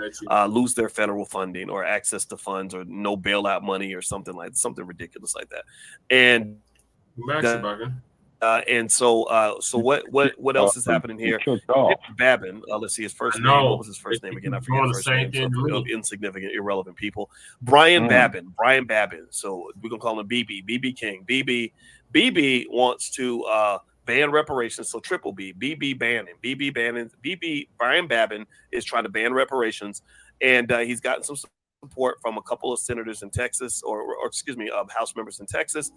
lose their federal funding or access to funds or no bailout money or something ridiculous like that. And so what else is happening here? Babin, let's see his first name. What was his first name again? I forget his first name. So insignificant, irrelevant people. Brian Babin. So we're gonna call him BB King. BB wants to ban reparations. So triple B, Brian Babin is trying to ban reparations, and he's gotten some support from a couple of senators in Texas, House members in Texas,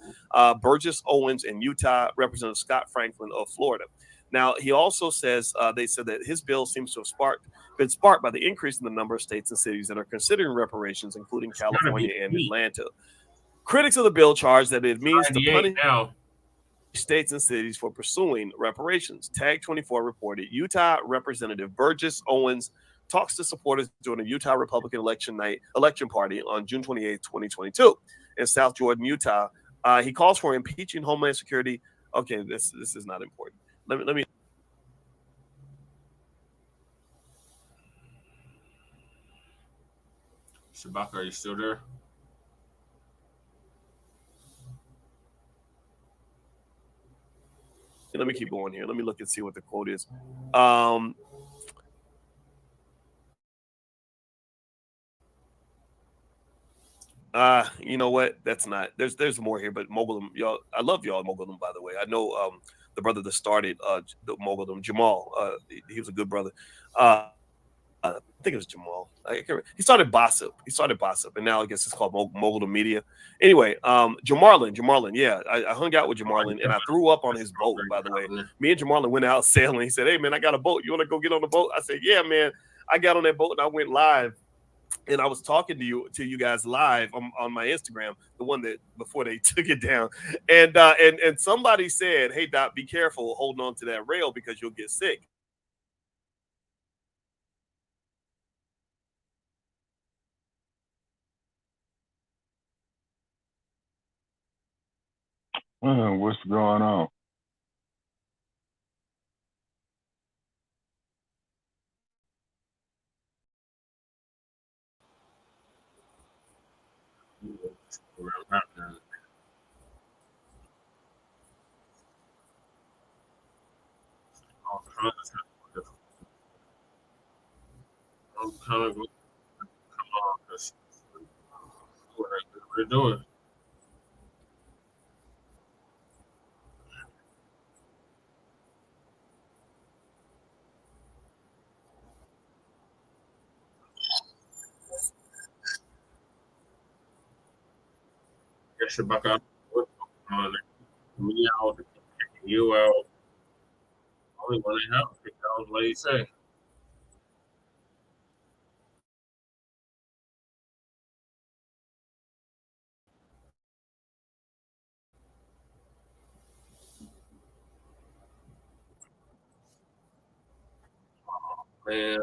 Burgess Owens in Utah, Representative Scott Franklin of Florida. Now, he also says, they said that his bill seems to have been sparked by the increase in the number of states and cities that are considering reparations, including California and Atlanta. Critics of the bill charge that it means to punish states and cities for pursuing reparations. Tag 24 reported Utah Representative Burgess Owens talks to supporters during a Utah Republican election party on June 28, 2022 in South Jordan, Utah. He calls for impeaching Homeland Security. Okay, this is not important. Let me. Shabaka, are you still there? Let me keep going here. Let me look and see what the quote is. You know what? That's not. There's more here, but Moguldom, y'all. I love y'all, Moguldom. By the way, I know the brother that started the Moguldom, Jamal. He was a good brother. I think it was Jamal. He started Bossip. And now I guess it's called Moguldom Media. Anyway, Jamarlin. Yeah, I hung out with Jamarlin, and I threw up on his boat. By the way, me and Jamarlin went out sailing. He said, "Hey man, I got a boat. You want to go get on the boat?" I said, "Yeah, man." I got on that boat and I went live. And I was talking to you guys live on my Instagram, the one that before they took it down, and somebody said, "Hey Doc, be careful holding on to that rail because you'll get sick." What's going on? I'm kind of what we're doing. Get your buck out. Me out, you out. Only one they have. What do you say? Man,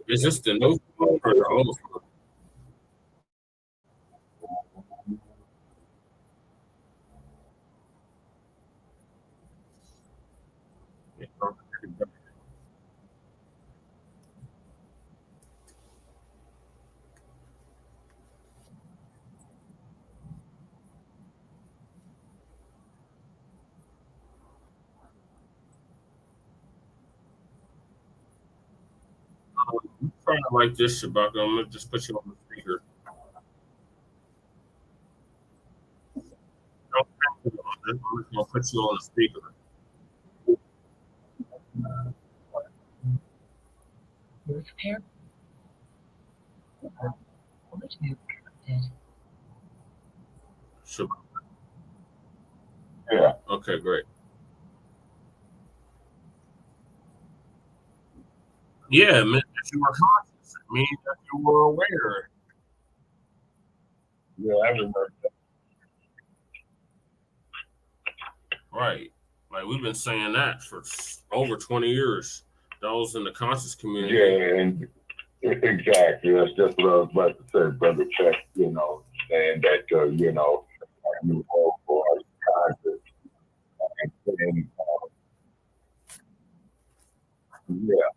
is this the new phone or the old phone? Trying to like this, Shabaka. I'm gonna just put you on the speaker. I'm just gonna put you on the speaker. Shabaka. Yeah. Okay, great. Yeah, it meant that you were conscious. It means that you were aware. Yeah, I remember. Right. Like we've been saying that for over 20 years. Those in the conscious community. Yeah, and exactly. That's just what I was about to say, Brother Check, saying that, you all for conscious and saying, yeah,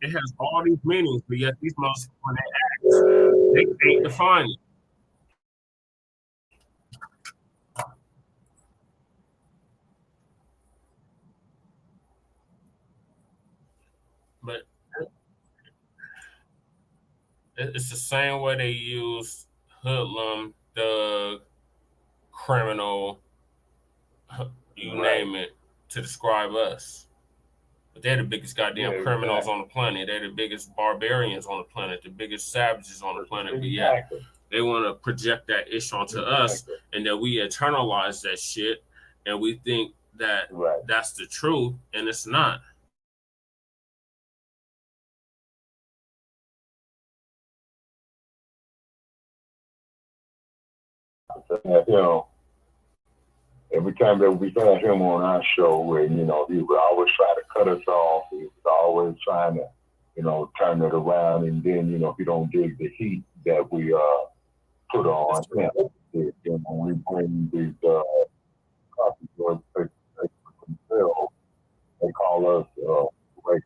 It has all these meanings, but yet these most when they act, they can't define it. But it's the same way they use hoodlum, thug, criminal, you name it, to describe us. But they're the biggest goddamn criminals on the planet. They're the biggest barbarians on the planet, the biggest savages on the planet. But yeah, they want to project that ish onto us, and that we internalize that shit, and we think that that's the truth, and it's not. You know, every time that we had him on our show, and he would always try to cut us off. He was always trying to, turn it around, and then he don't dig the heat that we put on him. We bring these coffee joints for themselves. They call us racist.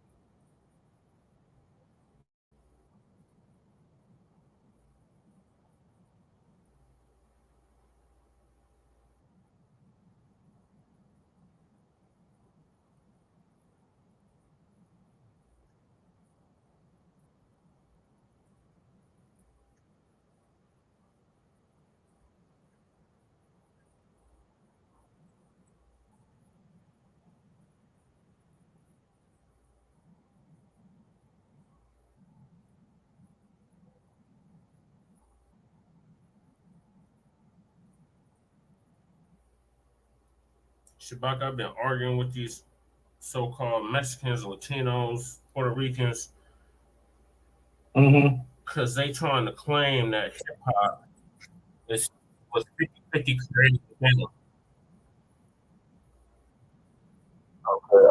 Shabak, I've been arguing with these so-called Mexicans, Latinos, Puerto Ricans, because they trying to claim that hip hop was 50-50 created within them. Okay,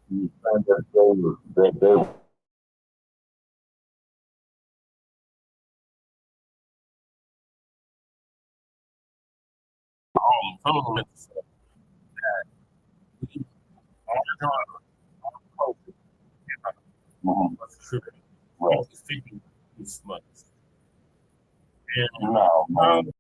you think that they Some of them it's we all the time culture, hip hop was created right. 50-50 this much. No, man.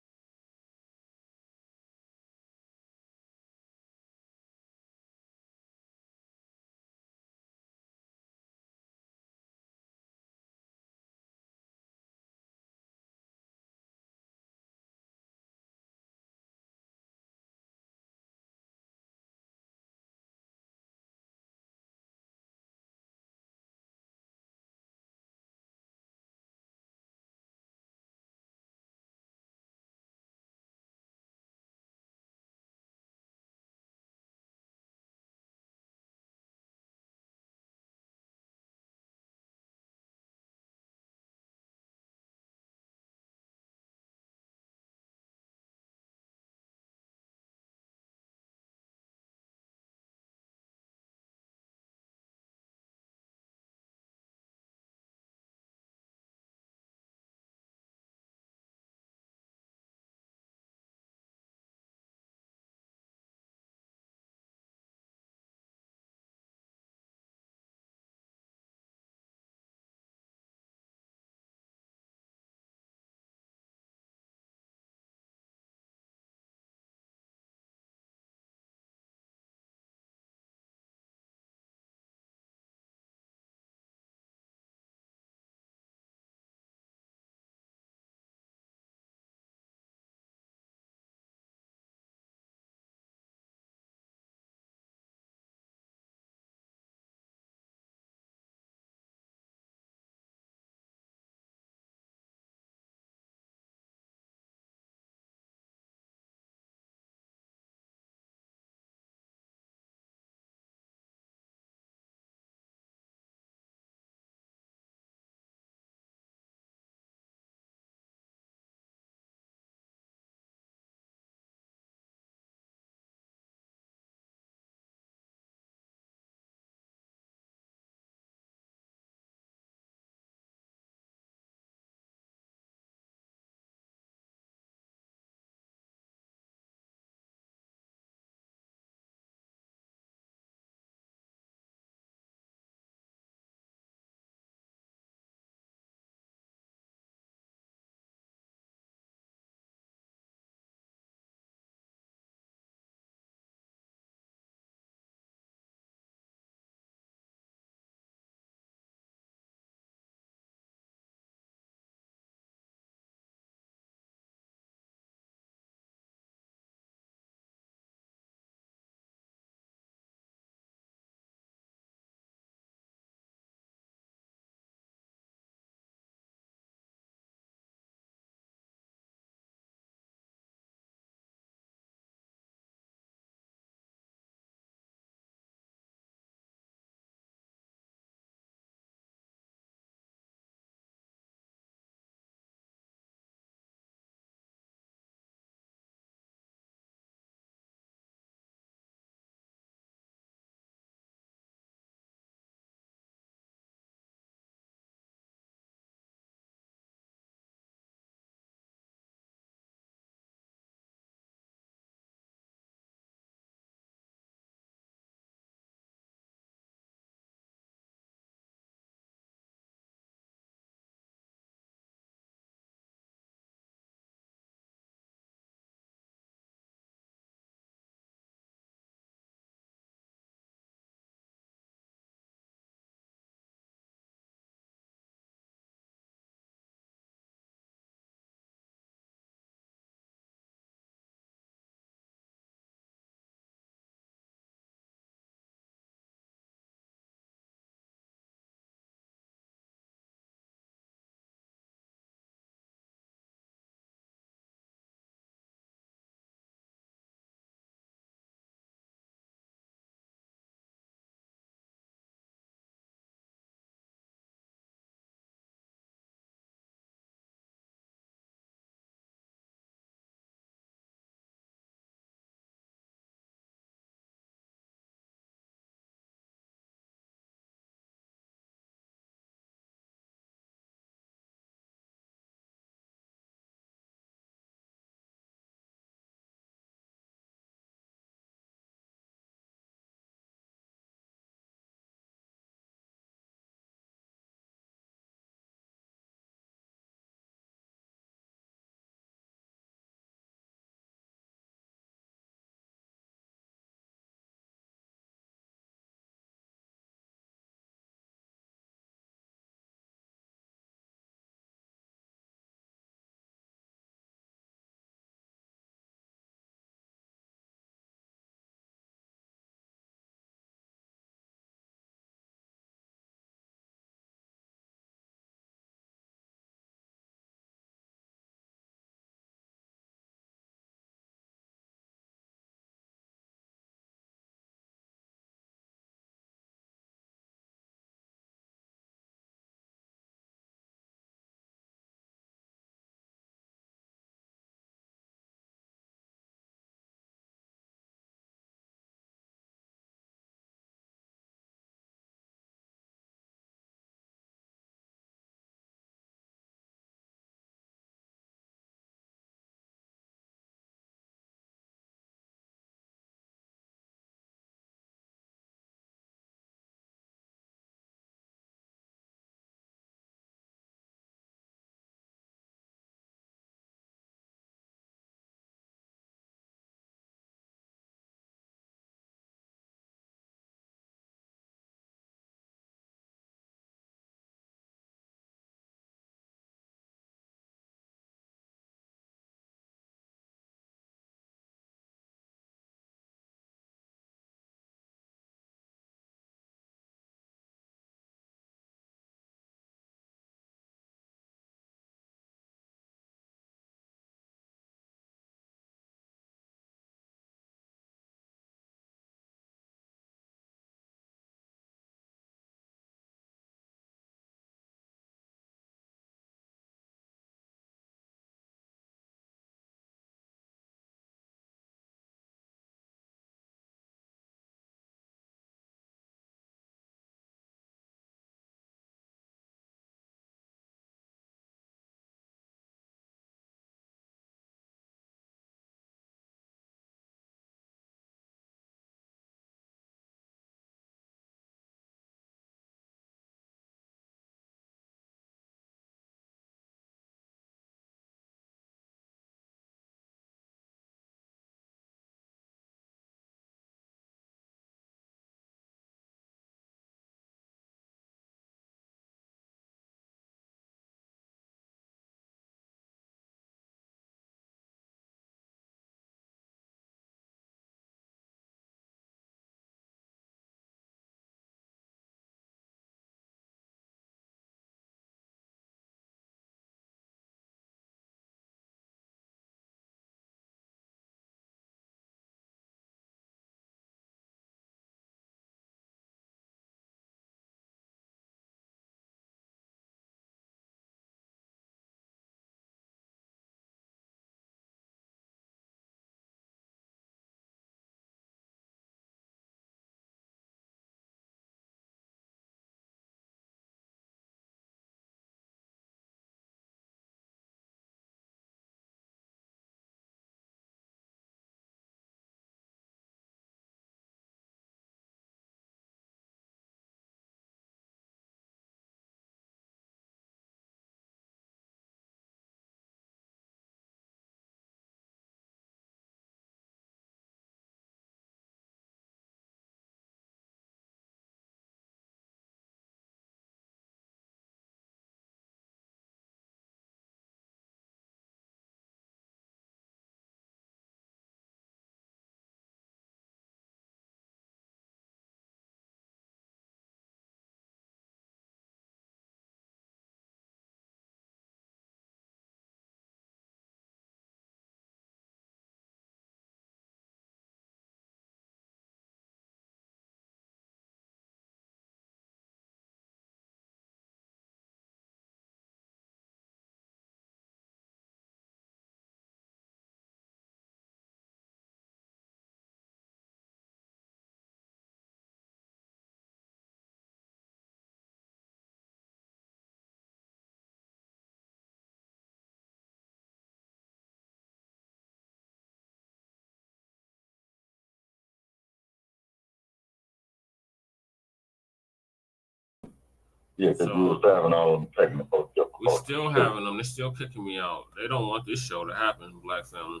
Yeah, because So, we was having all them technical difficulties. we still having them. They're still kicking me out. They don't want this show to happen, Black family.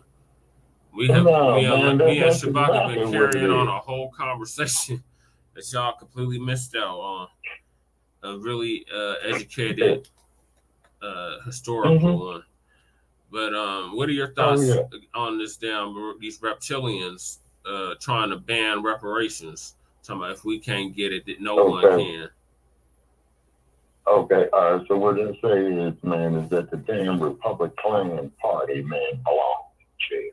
Me and that's Shabak have been exactly what it carrying on is. a whole conversation that y'all completely missed out on. A really educated, historical one. But what are your thoughts on this these reptilians trying to ban reparations? Talking about if we can't get it, that no one can. Okay, so what they say is, man, is that the damn Republikkkans party, man, belongs in jail.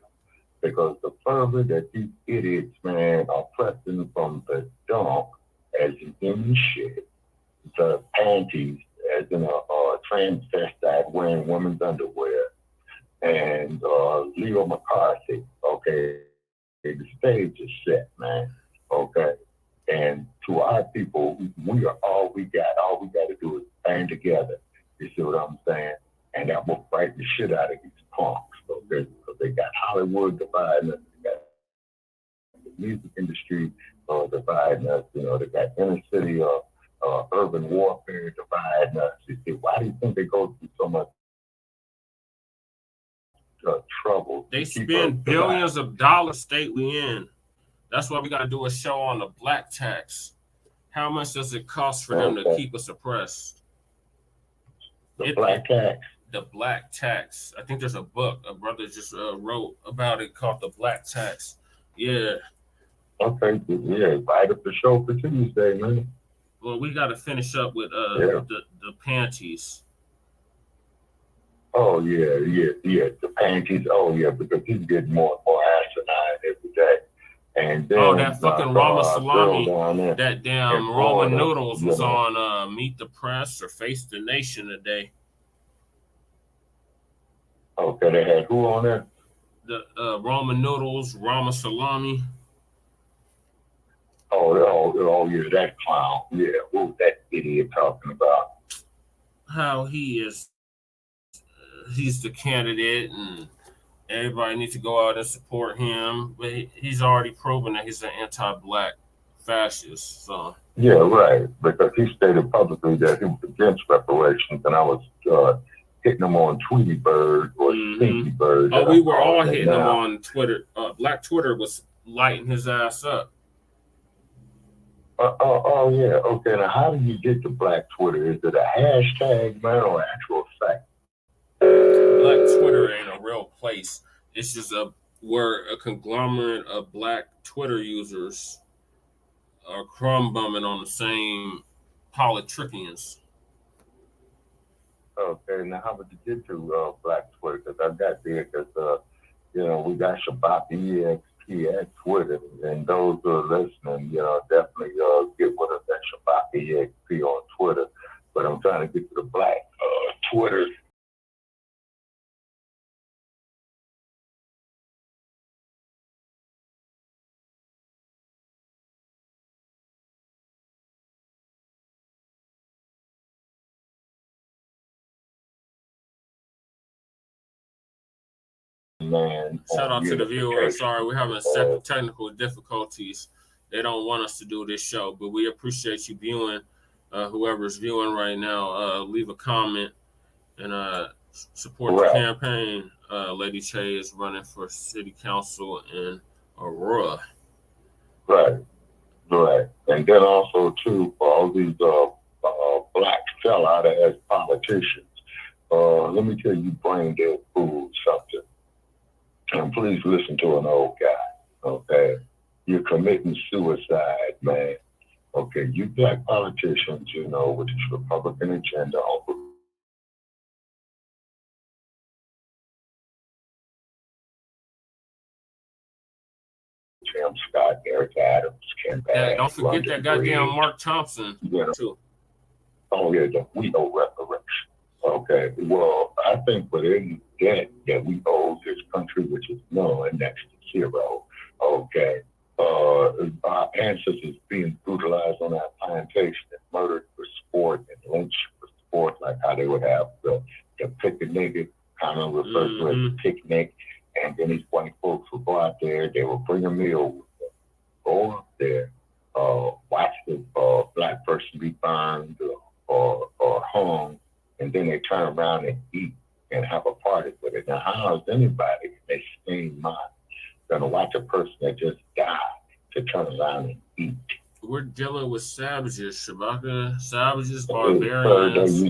Because the further that these idiots, man, are pressing from the dump, as in shit, the panties, as in a transvestite wearing women's underwear, and Leo McCarthy, okay, the stage is set, man, okay? And to our people, we are all we got. All we got to do is band together. You see what I'm saying? And that will fight the shit out of these punks. Okay? Because they got Hollywood dividing us. They got the music industry dividing us. You know, they got inner city urban warfare dividing us. You see, why do you think they go through so much trouble? They spend billions of dollars state we in. That's why we got to do a show on the black tax. How much does it cost for them to keep us oppressed? The black tax? The black tax. I think there's a book a brother just wrote about it called The Black Tax. Yeah. Okay, yeah, right up the show for Tuesday, man. Well, we got to finish up with the panties. Oh, yeah, the panties. Oh, yeah, because he's getting more and more asinine every day. And then, that fucking Rama salami, that damn Roma noodles was on Meet the Press or Face the Nation today. Okay, they had who on there? The Roma noodles, Rama salami. Oh, yeah, that clown. Yeah, what was that idiot talking about? How he is, he's the candidate and everybody needs to go out and support him, but he's already proven that he's an anti-black fascist. So yeah, right. Because he stated publicly that he was against reparations, and I was hitting him on Tweety Bird or Stinky Bird. Oh, we were all hitting him on Twitter. Black Twitter was lighting his ass up. Oh yeah. Okay. Now, how do you get to Black Twitter? Is it a hashtag, man, or actual site? Black Twitter ain't a real place. It's just where a conglomerate of black Twitter users are crumb bumming on the same Republikkkans. Okay, now how would you get to Black Twitter? Because I got there because we got Shabbat EXP at Twitter, and those who are listening, definitely get with us at Shabbat EXP on Twitter. But I'm trying to get to the Black Twitter. Man, shout out to the viewers. Sorry, we're having technical difficulties. They don't want us to do this show, but we appreciate you viewing. Whoever's viewing right now, leave a comment and support the campaign. Lady Che is running for city council in Aurora. Right. And then also, too, for all these blacks fell out as politicians, let me tell you, brain dead fools, something. And please listen to an old guy, okay? You're committing suicide, man. Okay, you black politicians, with this Republican agenda, Tim Scott, Eric Adams, Ken Bass. Don't forget that goddamn Mark Thompson, too. Oh, yeah, we owe reparations. Okay, well, I think within debt that we owe this country, which is none, next to zero, okay, our ancestors being brutalized on our plantation and murdered for sport and lynched for sport, like how they would have the picnic, kind of referred to as a picnic, and then these white folks would go out there, they would bring a meal with them, go up there, watch the black person be burned, or hung, and then they turn around and eat and have a party with it. Now, how is anybody in their sane mind going to watch a person that just died to turn around and eat? We're dealing with savages, Shabaka, savages, barbarians.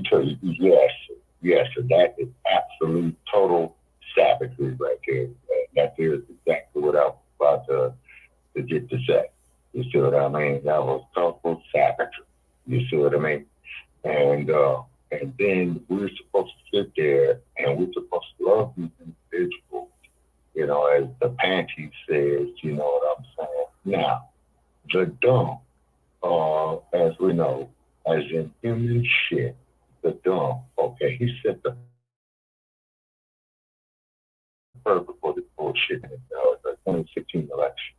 Yes, and that is absolute total savagery right there. That is exactly what I was about to get to say. You see what I mean? That was total savagery. You see what I mean? And then we're supposed to sit there and we're supposed to love these individuals, you know, as the Panty says, you know what I'm saying? Now, the dumb, as we know, as in human shit, the dumb, okay, he set the purpose for this bullshit in the 2016 election.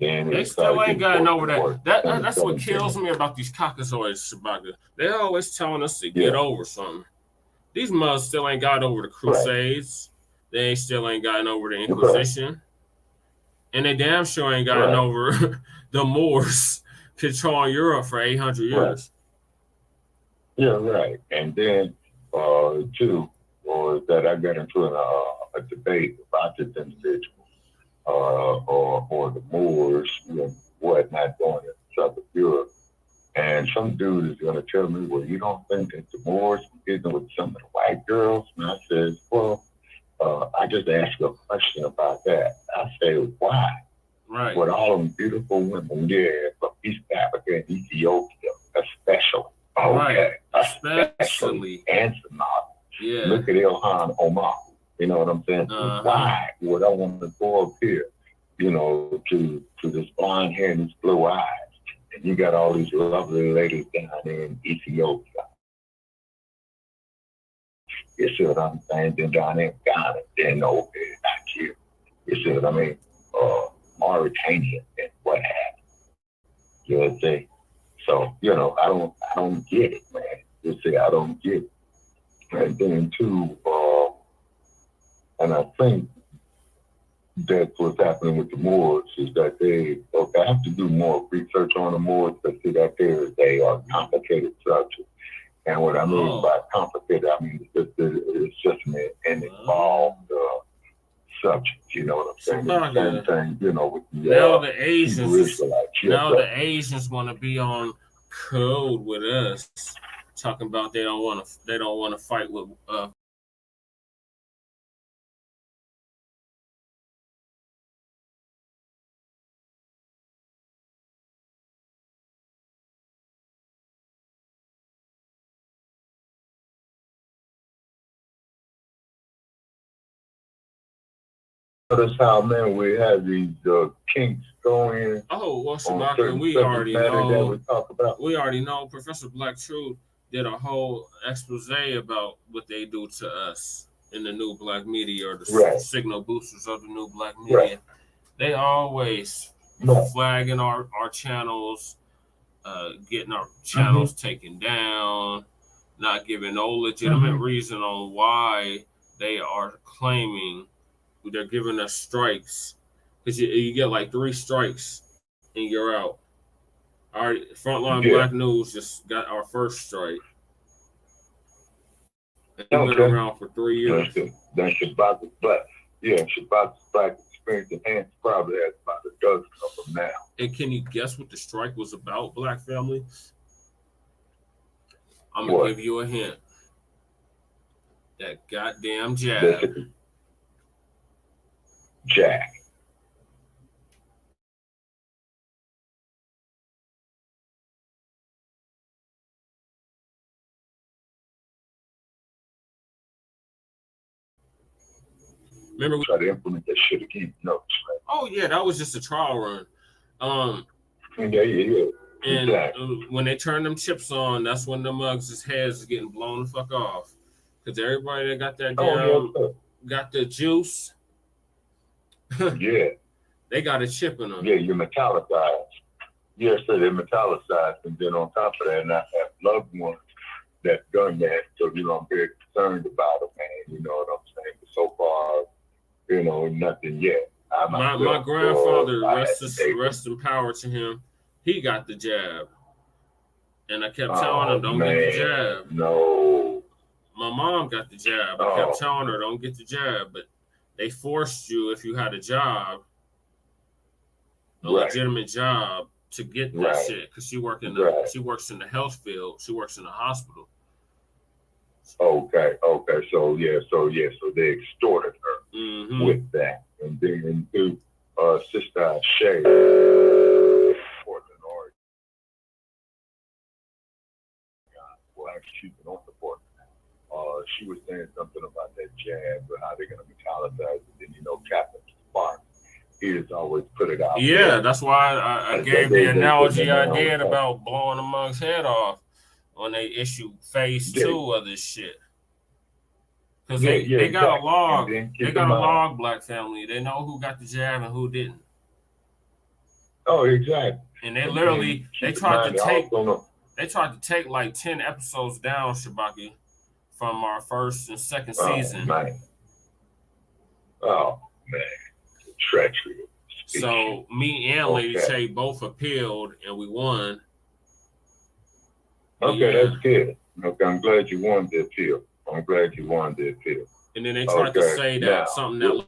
Then they still ain't gotten over that. That's what kills me about these caucasoids, Shabaka. They always telling us to get over something. These mothers still ain't got over the Crusades. Right. They still ain't gotten over the Inquisition. Right. And they damn sure ain't gotten over the Moors controlling Europe for 800 years. Right. Yeah, right. And then, too, or that I got into a debate about this individual. Or the Moors and whatnot going in Southern Europe. And some dude is going to tell me, well, you don't think that the Moors were getting with some of the white girls? And I said, well, I just asked a question about that. I say, why? Right. With all them beautiful women there from East Africa and Ethiopia, especially. Okay. Right. Especially. And Somalia. Yeah. Look at Ilhan Omar. You know what I'm saying? Why would I want to go up here, you know, to this blonde hair and these blue eyes? And you got all these lovely ladies down there in Ethiopia. You see what I'm saying? Then down there in Ghana, then over there, not here. You see what I mean? Mauritania and what have you. You know what I'm saying? So, you know, I don't get it, man. You see, I don't get it. And then too, and I think that's what's happening with the Moors is that they have to do more research on the Moors to see that they are complicated subjects. And what I mean by complicated, I mean it's just an involved subject. You know what I'm saying? The same thing, you know, with the Asians. Now the Asians want to be on code with us, talking about they don't want to fight with. Notice how, man, we have these kinks going. Oh, well, Shabaka, we already know. Professor Black Truth did a whole expose about what they do to us in the new black media, or the signal boosters of the new black media. Right. They always flagging our channels, getting our channels taken down, not giving no legitimate reason on why they are claiming. They're giving us strikes because you get like 3 strikes and you're out. Our Front Line Blacc News just got our first strike. And we went around for 3 years. That's Shabaka's Black. Yeah, Shabaka's Black experience enhanced probably has about a dozen of them now. And can you guess what the strike was about, Black family? I'm going to give you a hint. That goddamn jab. Jack. Remember we tried to implement that shit again. No, right? Oh yeah, that was just a trial run. Yeah. And exactly. When they turn them chips on, that's when the mugs' heads is getting blown the fuck off. Because everybody that got that got the juice. Yeah. They got a chip in them. Yeah, you're metallicized. Yes, so they're metallicized. And then on top of that, and I have loved ones that's done that. So, you know, I'm very concerned about them, man. You know what I'm saying? But so far, you know, nothing yet. My grandfather, rest in power to him, he got the jab. And I kept telling them, don't get the jab. No. My mom got the jab. I kept telling her, don't get the jab. But they forced you, if you had a job, a legitimate job, to get that shit. Because she works in the health field. She works in a hospital. Okay. So they extorted her with that. And then to Sister Shay, Portland, Oregon. Well, actually, she's in North Portland. She was saying something about that jab, but how they're going to metallize it. And Captain Spark, he has always put it out. Yeah, there. That's why I gave the analogy I did about blowing a mug's head off when they issue phase 2 of this shit. Because they got a log. They got a log, Black family. They know who got the jab and who didn't. Oh, exactly. And they literally they tried to take like 10 episodes down, Shabaki, from our first and second season. Man. Oh man, the treachery. So me and Lady Shay both appealed and we won. Okay, that's good. Okay, I'm glad you won the appeal. And then they tried to say that something that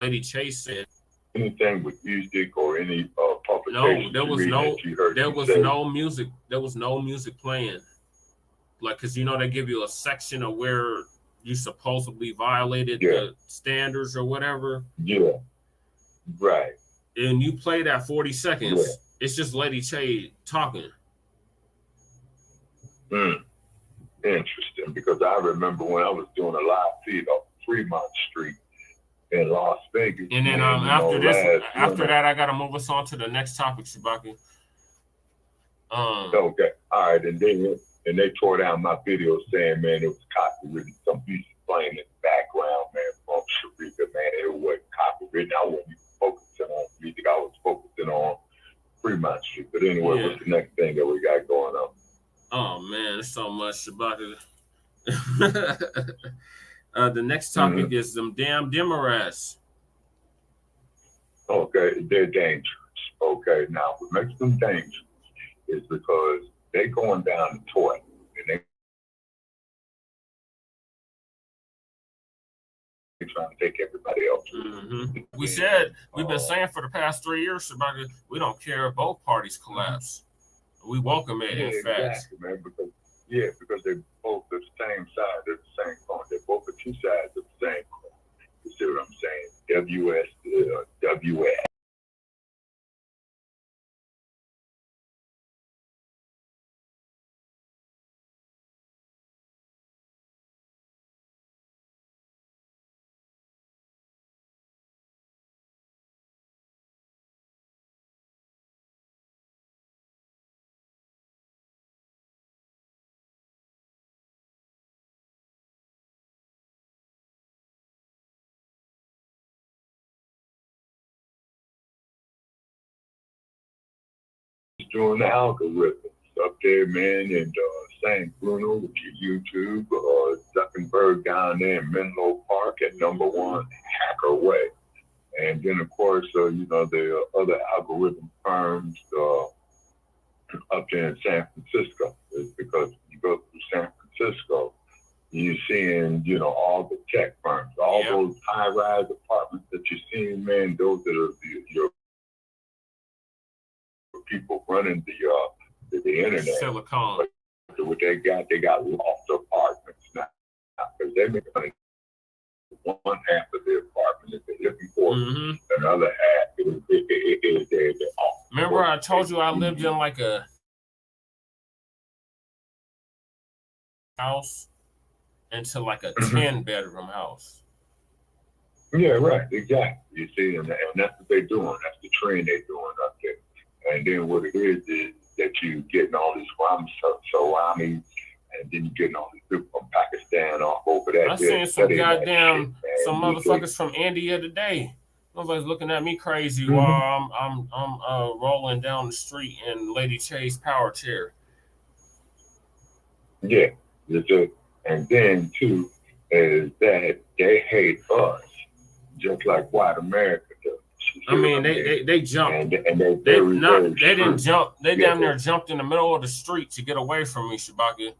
Lady Chase said. Anything with music or any publication? No, there was no music playing. Like, cause they give you a section of where you supposedly violated the standards or whatever. Yeah. Right. And you play that 40 seconds. Yeah. It's just Lady Che talking. Interesting, because I remember when I was doing a live feed on Fremont Street in Las Vegas. And then after that, I gotta move us on to the next topic, Shabaki. Okay. All right, and they tore down my video saying, man, it was copywritten. Some music playing in the background, man, from Sharika, man. It wasn't copywritten. I wasn't even focusing on music. I was focusing on Fremont Street. But anyway, what's the next thing that we got going on? Oh, man, there's so much, Shabaka. The next topic is them damn Demorats. Okay, they're dangerous. Okay, now what makes them dangerous is because they're going down the toilet and they're trying to take everybody else. We've been saying for the past 3 years, Shabaka, we don't care if both parties collapse. We welcome it, in fact. Exactly, man, because they're both the same side, they're the same coin. They're both the two sides of the same coin. You see what I'm saying? WS. Doing the algorithms up there, man, and St. Bruno with your YouTube, Zuckerberg down there in Menlo Park at #1 Hacker Way. And then, of course, the other algorithm firms up there in San Francisco. It's because you go through San Francisco, you're seeing, all the tech firms, all those high-rise apartments that you're seeing, man, those that are your people running the internet. Silicon. What they got loft apartments now, because they make money. One half of the apartment is they're looking for, another half is their office. Remember, I told you I lived in like a house into like a 10-bedroom house. Yeah, right, exactly. You see, and that's what they're doing. That's the trend they're doing up there. And then what it is that you getting all these Saramis, and then you getting all these people from Pakistan off over that. I seen some some motherfuckers from India today. Nobody's looking at me crazy while I'm rolling down the street in Lady Chase power chair. Yeah, And then too is that they hate us just like white America does. I mean, they jumped. And they didn't jump. They damn near yeah. jumped in the middle of the street to get away from me, Shabaka.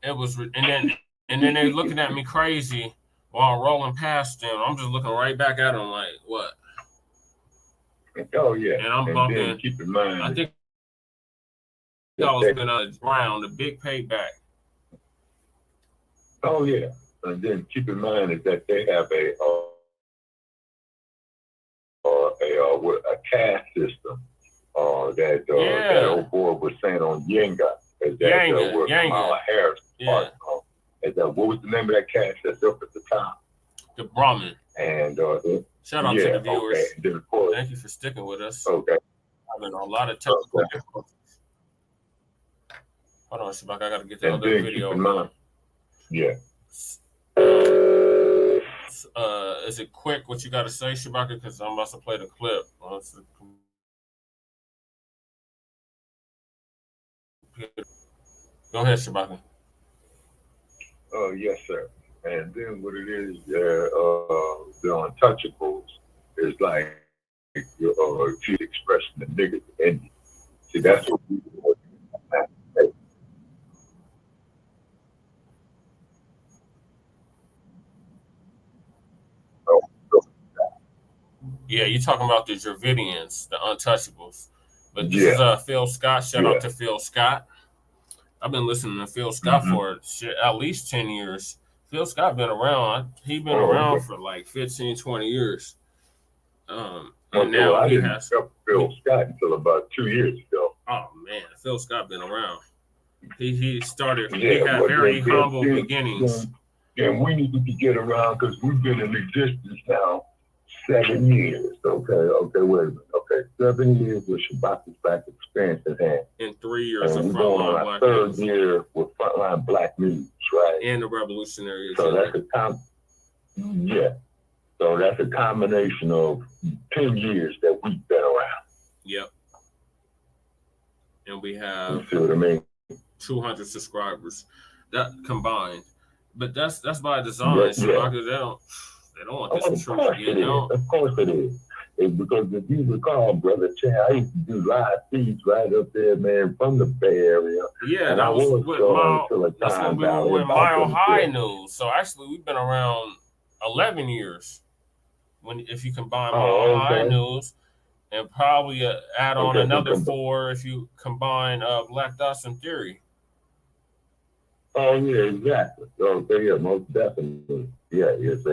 It was, and then they looking at me crazy while I'm rolling past them. I'm just looking right back at them like, what? Oh yeah. And I'm and bumping. Then keep in mind, I think I was gonna round a big payback. Oh yeah. And then keep in mind is that they have a caste system that old boy was saying on Yenga. Is that where Kamala Harris part of. Is that what was the name of that caste that's up at the top? The Brahmin. And shout out to the viewers. Okay. And then, of course, thank you for sticking with us. Okay. Having a lot of technical difficulties. Hold on, Shabak, I gotta get the other video. Yeah. Is it quick what you got to say, Shabaka? Because I'm about to play the clip. Go ahead, Shabaka. Oh, yes, sir. And then what it is, the untouchables is like she's expressing the niggas in you. See, that's what we do. Yeah, you're talking about the Dravidians, the untouchables. But this is Phil Scott. Shout out to Phil Scott. I've been listening to Phil Scott for at least 10 years. Phil Scott been around. He's been around for like 15, 20 years. And now I he didn't has Phil Scott until about 2 years ago. Oh man, Phil Scott been around. He started. He had very humble beginnings. And we need to get around because we've been in existence now 7 years. Okay, wait a minute. Okay, 7 years with Shabaka's Black experience in hand. In 3 years of Front Line Blacc. Third year with Front Line Blacc News, right? And the Revolutionary. So that's So that's a combination of 10 years that we've been around. Yep. And we have, you see what I mean? 200 subscribers that combined. But that's by design. They don't want this truth to get out. Of course it is. It's because if you recall, Brother Chad, I used to do live feeds right up there, man, from the Bay Area. Yeah, that was with when we were with Mile High News. So actually, we've been around 11 years. If you combine Mile High News, and probably add on another 4 if you combine Black Dots and Theory. Oh yeah, exactly. Okay, yeah, most definitely. Yeah, yes.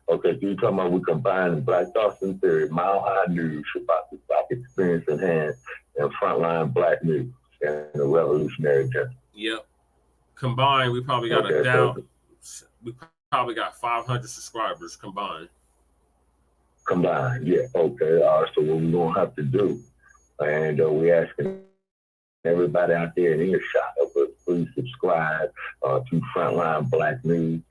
Okay, so you're talking about we combine Black Dots and Theory, Mile High News, Shabaka's Black experience in hand, and Frontline Blacc News and the Revolutionary Agenda. Yep. Combined, we probably got we probably got 500 subscribers combined. Combined, yeah. Okay. All right. So what we're gonna have to do, and we asking everybody out there in earshot of us, please subscribe to Frontline Blacc News.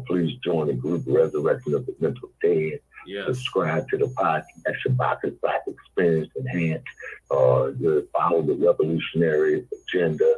Please join the group Resurrection of the Mental Dead. Yes. Subscribe to the podcast Shabaka's Black Experience Enhanced. Follow the Revolutionary Agenda.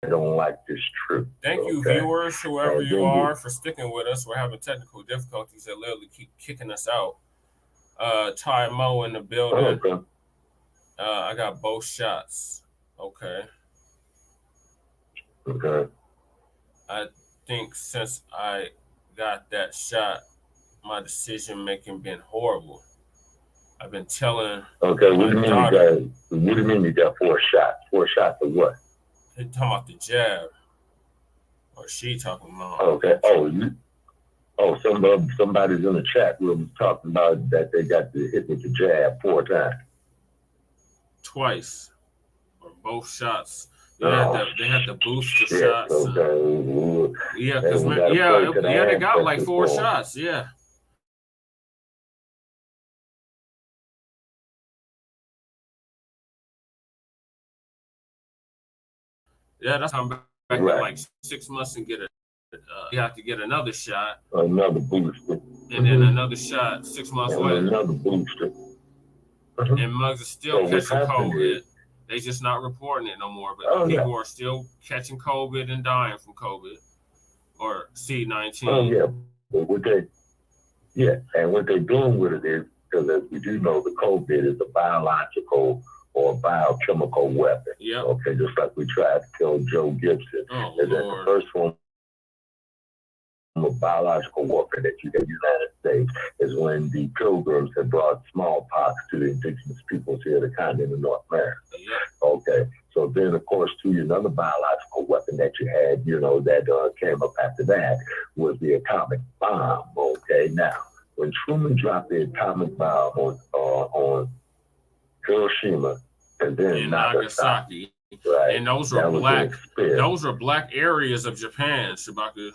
don't like this truth. Thank you, viewers, whoever you are, for sticking with us. We're having technical difficulties that literally keep kicking us out. Ty Mo in the building. Okay. I got both shots. Okay. I think since I got that shot, my decision making been horrible. I've been telling Okay, what my do daughter. you mean you got 4 shots? 4 shots of what? They talking about the jab. Or she talking about. Okay. Somebody's in the chat room talking about that they got the hit with the jab 4 times. Twice. Or both shots. They had to boost the shots. Okay. Yeah, because they got like 4 shots. Yeah. Yeah, that's how I'm back in like 6 months and get you have to get another shot. Another booster. And then another shot 6 months later. Another booster. And mugs are still catching COVID. They just not reporting it no more. But people are still catching COVID and dying from COVID or C-19. Oh, yeah. But what they're doing with it is, because as we do know, the COVID is a biological or biochemical weapon. Yep. Okay, just like we tried to kill Joe Gibson. Oh, is that the first form of biological warfare that you get in the United States is when the Pilgrims had brought smallpox to the indigenous peoples here, the continent of North America. Yep. Okay, so then of course too, another biological weapon that you had, that came up after that was the atomic bomb. Okay, now when Truman dropped the atomic bomb on Hiroshima and then Nagasaki, right? And those were black. Those were black areas of Japan, Shabaka.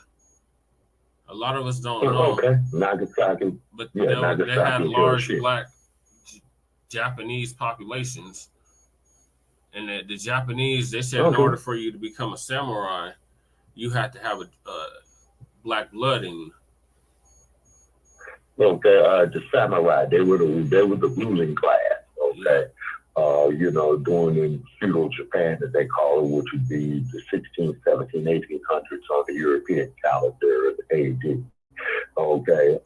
A lot of us don't know. Okay, Nagasaki. But Nagasaki, they had large Hiroshima. black Japanese populations, and the Japanese, they said in order for you to become a samurai, you had to have a black blood in you. Okay, the samurai, they were the ruling class. Okay. Doing in feudal Japan, as they call it, which would be the 16th, 17th, 1800s on the European calendar of AD. Okay.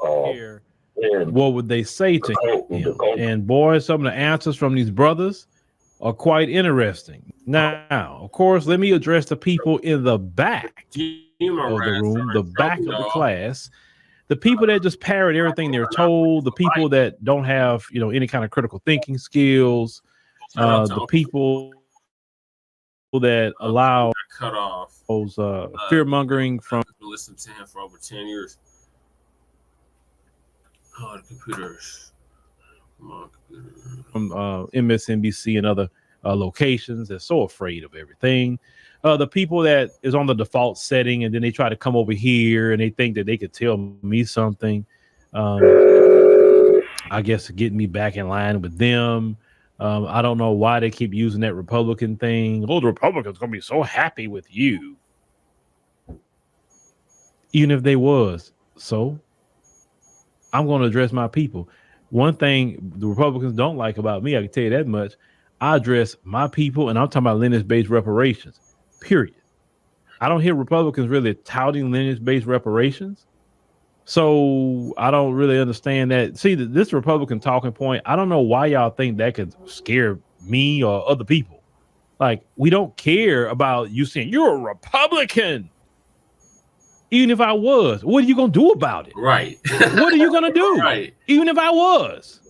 And what would they say to him? And boy, some of the answers from these brothers are quite interesting. Now, of course, let me address the people in the back of the room, the back of the class. The people that just parrot everything they're told, the people that don't have, any kind of critical thinking skills, the people that allow cut off those fear mongering from listening to him for over 10 years. Oh, the computers. From MSNBC and other locations. They're so afraid of everything. The people that is on the default setting and then they try to come over here and they think that they could tell me something. I guess to get me back in line with them. I don't know why they keep using that Republican thing. Oh, the Republicans gonna be so happy with you. Even if they was. So I'm going to address my people. One thing the Republicans don't like about me, I can tell you that much. I address my people, and I'm talking about lineage-based reparations, period. I don't hear Republicans really touting lineage-based reparations. So I don't really understand that. See, this Republican talking point, I don't know why y'all think that could scare me or other people. Like, we don't care about you saying you're a Republican. Even if I was, what are you going to do about it? Right. What are you going to do? Right. Even if I was.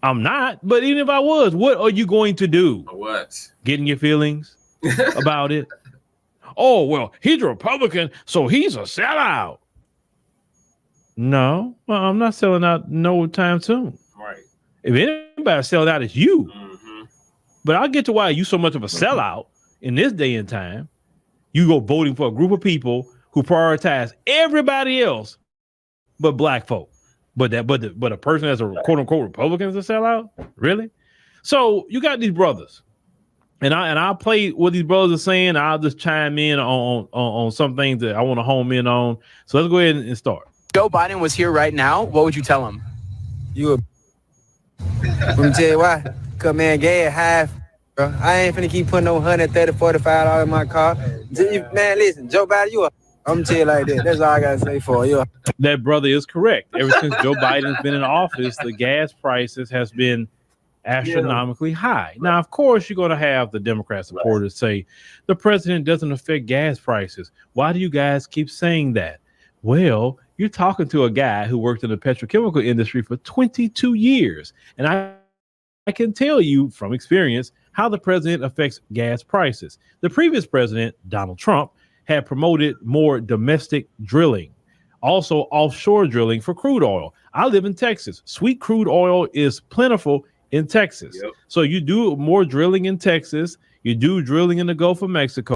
I'm not, but even if I was, what are you going to do? What? Getting your feelings about it? Oh, well, he's a Republican, so he's a sellout. No, well, I'm not selling out no time soon. Right. If anybody sells out, it's you. Mm-hmm. But I'll get to why you so much of a sellout in this day and time. You go voting for a group of people who prioritize everybody else but black folk. But a person that's a quote unquote Republican is a sellout? Really? So you got these brothers. And I'll play what these brothers are saying. I'll just chime in on some things that I want to home in on. So let's go ahead and start. Joe Biden was here right now, what would you tell him? Let me tell you why. Cause man, gay half bro. I ain't finna keep putting no $130, $45 in my car. Man, listen, Joe Biden, I'm gonna tell you like that. That's all I gotta say for you. That brother is correct. Ever since Joe Biden's been in office, the gas prices has been astronomically high. Now, of course, you're going to have the Democrat supporters say the president doesn't affect gas prices. Why do you guys keep saying that? Well, you're talking to a guy who worked in the petrochemical industry for 22 years. And I can tell you from experience how the president affects gas prices. The previous president, Donald Trump, had promoted more domestic drilling, also offshore drilling for crude oil. I live in Texas. Sweet crude oil is plentiful in Texas. Yep. So you do more drilling in Texas. You do drilling in the Gulf of Mexico.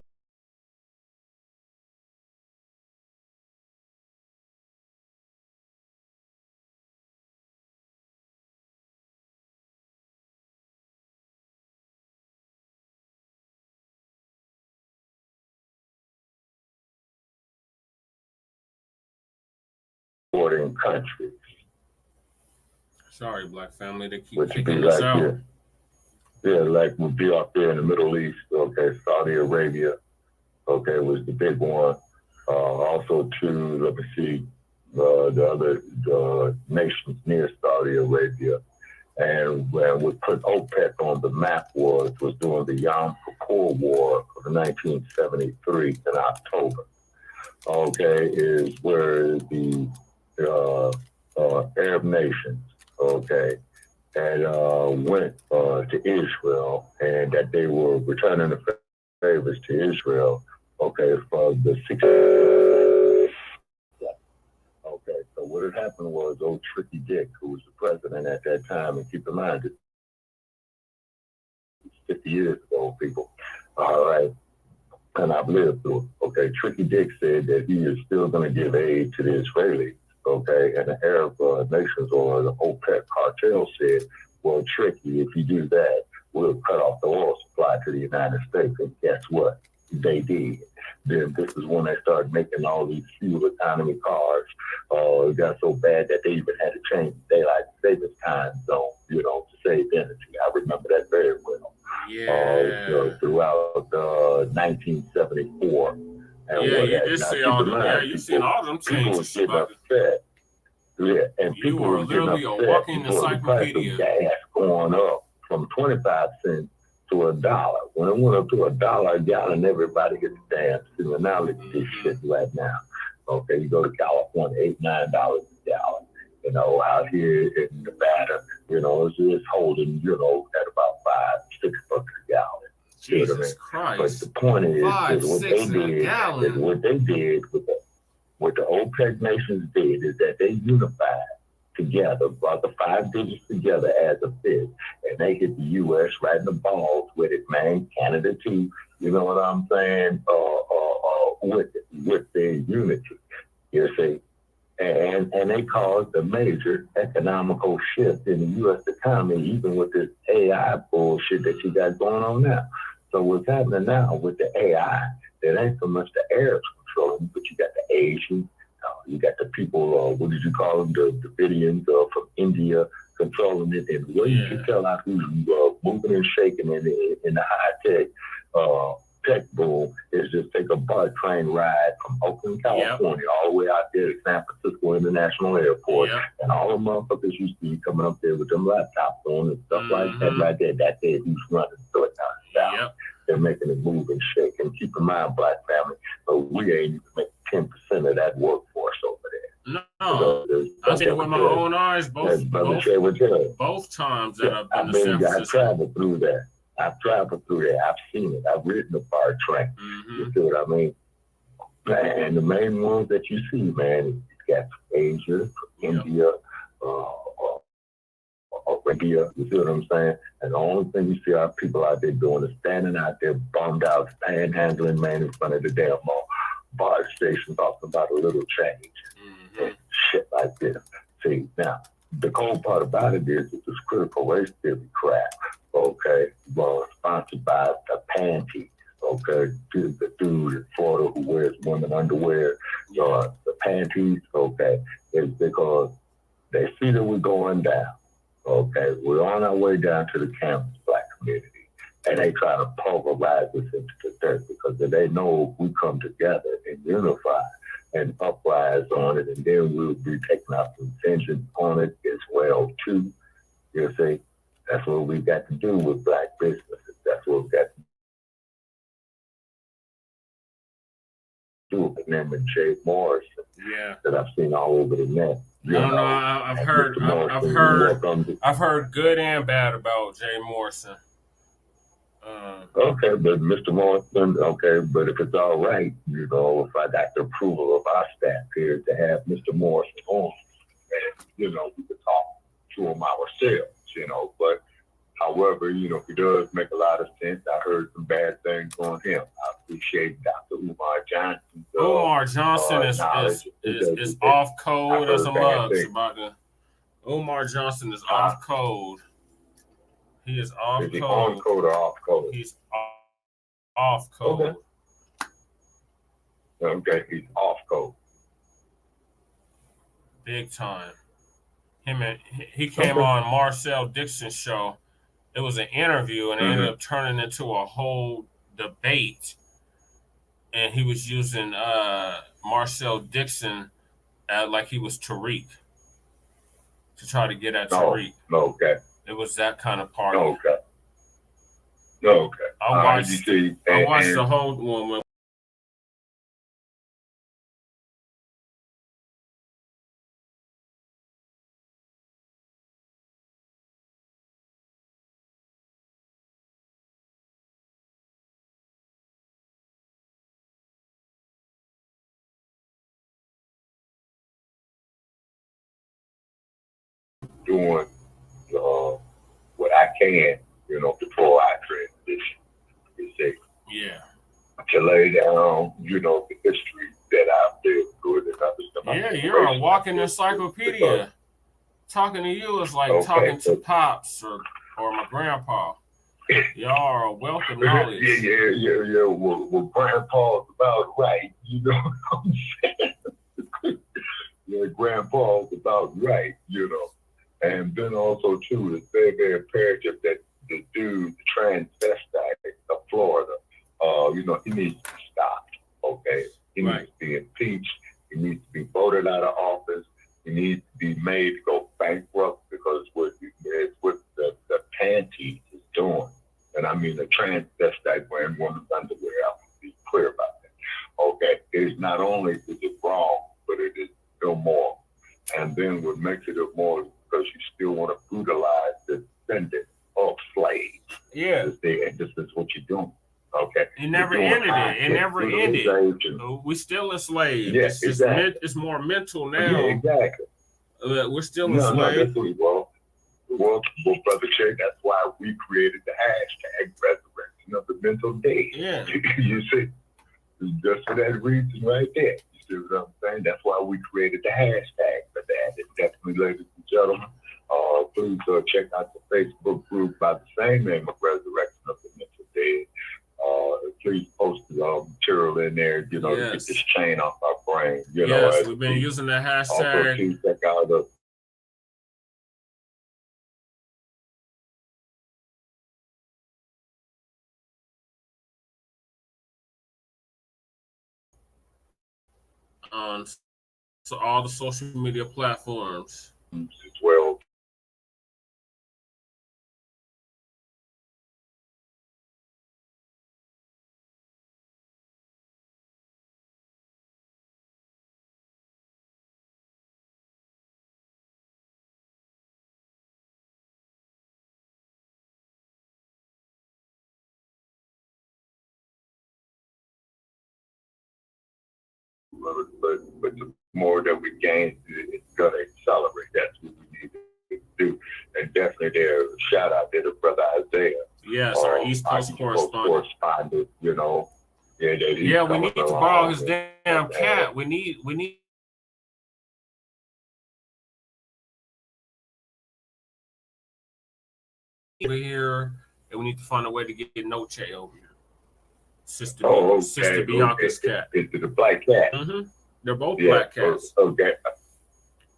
Bordering countries. Sorry, Black family, they keep Which kicking us out. Here. Yeah, like we'll be up there in the Middle East, okay, Saudi Arabia, okay, was the big one. Also, too, let me see, the other nations near Saudi Arabia. And when we put OPEC on the map was during the Yom Kippur War of 1973 in October. Okay, is where the Arab nations, okay, and went to Israel, and that they were returning the favors to Israel, okay, for the 60s. Okay, so what had happened was old Tricky Dick, who was the president at that time, and keep in mind, it was 50 years ago, people, all right, and I've lived through it. Okay, Tricky Dick said that he is still going to give aid to the Israelis. Okay, and the Arab nations or the OPEC cartel said, well, Tricky, if you do that, we'll cut off the oil supply to the United States. And guess what? They did. Then this is when they started making all these fuel economy cars. It got so bad that they even had to change daylight savings time zone, you know, to save energy. I remember that very well. Yeah. Throughout 1974. And you did see all them. Yeah, you seen all them changes. Yeah, and you people were literally a walking encyclopedia. Gas going up from 25 cents to $1. When it went up to $1 a gallon, everybody gets danced. And now look at this shit right now. Okay, you go to California, $8, $9 a gallon. You know, out here in Nevada, you know, it's holding, you know, at about $5, $6 a gallon. Jesus Christ. But the point is what they did what the OPEC nations did is that they unified together, brought the 5 digits together as a fist, and they hit the U.S. right in the balls with it, man. Canada too, you know what I'm saying? With their unity, you see. And they caused a major economical shift in the U.S. economy, even with this AI bullshit that you got going on now. So what's happening now with the AI, it ain't so much the Arabs controlling, but you got the Asians, you got the people, what did you call them, the Davidians from India controlling it. And where you can tell out who's moving and shaking in the high-tech tech boom is just take a BART train ride from Oakland, California, all the way out there to San Francisco International Airport, and all the motherfuckers you see coming up there with them laptops on and stuff like that right there. That's it, who's running so down. They're making it move and shake. And keep in mind, Black family, we ain't even making 10% of that workforce over there. No, I see it with my own eyes both times that I've been to San Francisco. I've traveled through that. I've seen it. I've ridden the BART train. You see what I mean? And the main ones that you see, man, you got Asia, India, Arabia. You see what I'm saying? And the only thing you see our people out there doing is standing out there bummed out, panhandling, man, in front of the damn BART station, talking about a little change. And shit like this. See, now, the cold part about it is it's this critical race theory crap, okay, sponsored by the Panty, okay, the dude in Florida who wears women underwear, the Panties, okay, is because they see that we're going down, okay, we're on our way down to the campus, Black community, and they try to pulverize us into the dirt because they know if we come together and unify and uprise on it, and then we'll be taking out some vengeance on it as well too. You see, that's what we got to do with black businesses. That's what we got to do with the name of Jay Morrison. Yeah. That I've seen all over the net. No, I've heard good and bad about Jay Morrison. Okay, but Mr. Morrison, okay, but if it's all right, you know, if I got the approval of our staff here to have Mr. Morrison on, and, you know, we could talk to him ourselves, you know, but however, you know, he does make a lot of sense. I heard some bad things on him. I appreciate Dr. Umar Johnson. Umar Johnson is off code as a mug. Umar Johnson is off code. He is off code. Is he on code or off code? He's off code. Okay, he's off code. Big time. He came on Marcel Dixon's show. It was an interview, and it ended up turning into a whole debate. And he was using Marcel Dixon like he was Tariq to try to get at Tariq. Okay. It was that kind of party. Okay. Okay. I watched the whole one. Doing what I can, you know, before I transition. You see, to lay down, you know, the history that I've lived through and understand. Yeah, you're a walking encyclopedia. Talking to you is like talking to Pops or my grandpa. Y'all are a wealth of knowledge. Yeah. Well, Grandpa's about right. You know what I'm saying? Yeah, Grandpa's about right, you know. And then also, too, it's very, very imperative that the dude, the transvestite of Florida, you know, he needs to be stopped, okay? He needs to be impeached. He needs to be voted out of office. He needs to be made to go bankrupt because what the panties is doing. And I mean the transvestite wearing woman's underwear. I want to be clear about that. Okay, it is not only is it wrong, but it is immoral. And then what makes it immoral is because you still want to brutalize the descendant of slaves. Yeah. And this is what you're doing. Okay. It never ended. It never ended. We still enslaved. Yeah, It's more mental now. Yeah, exactly. We're still enslaved. No, that's what well, Brother Che, that's why we created the hashtag resurrection of the mental dead. Yeah. You see, just for that reason right there. You see what I'm saying? That's why we created the hashtag for that. And definitely, ladies and gentlemen, please check out the Facebook group by the same name of Resurrection of the Mental Dead. Please post the material in there, you know, to get this chain off our brain. You know, we've been using the hashtag. Also, please check out the on all the social media platforms as well. But the more that we gain, it's going to accelerate. That's what we need to do. And definitely there, shout out to the Brother Isaiah. Yes, our East Coast correspondent. You know. Yeah, we need to borrow his damn cat. We need over here, and we need to find a way to get Noche over here. Sister Bianca's cat. It's the black cat. Mm-hmm. They're both black cats. Okay.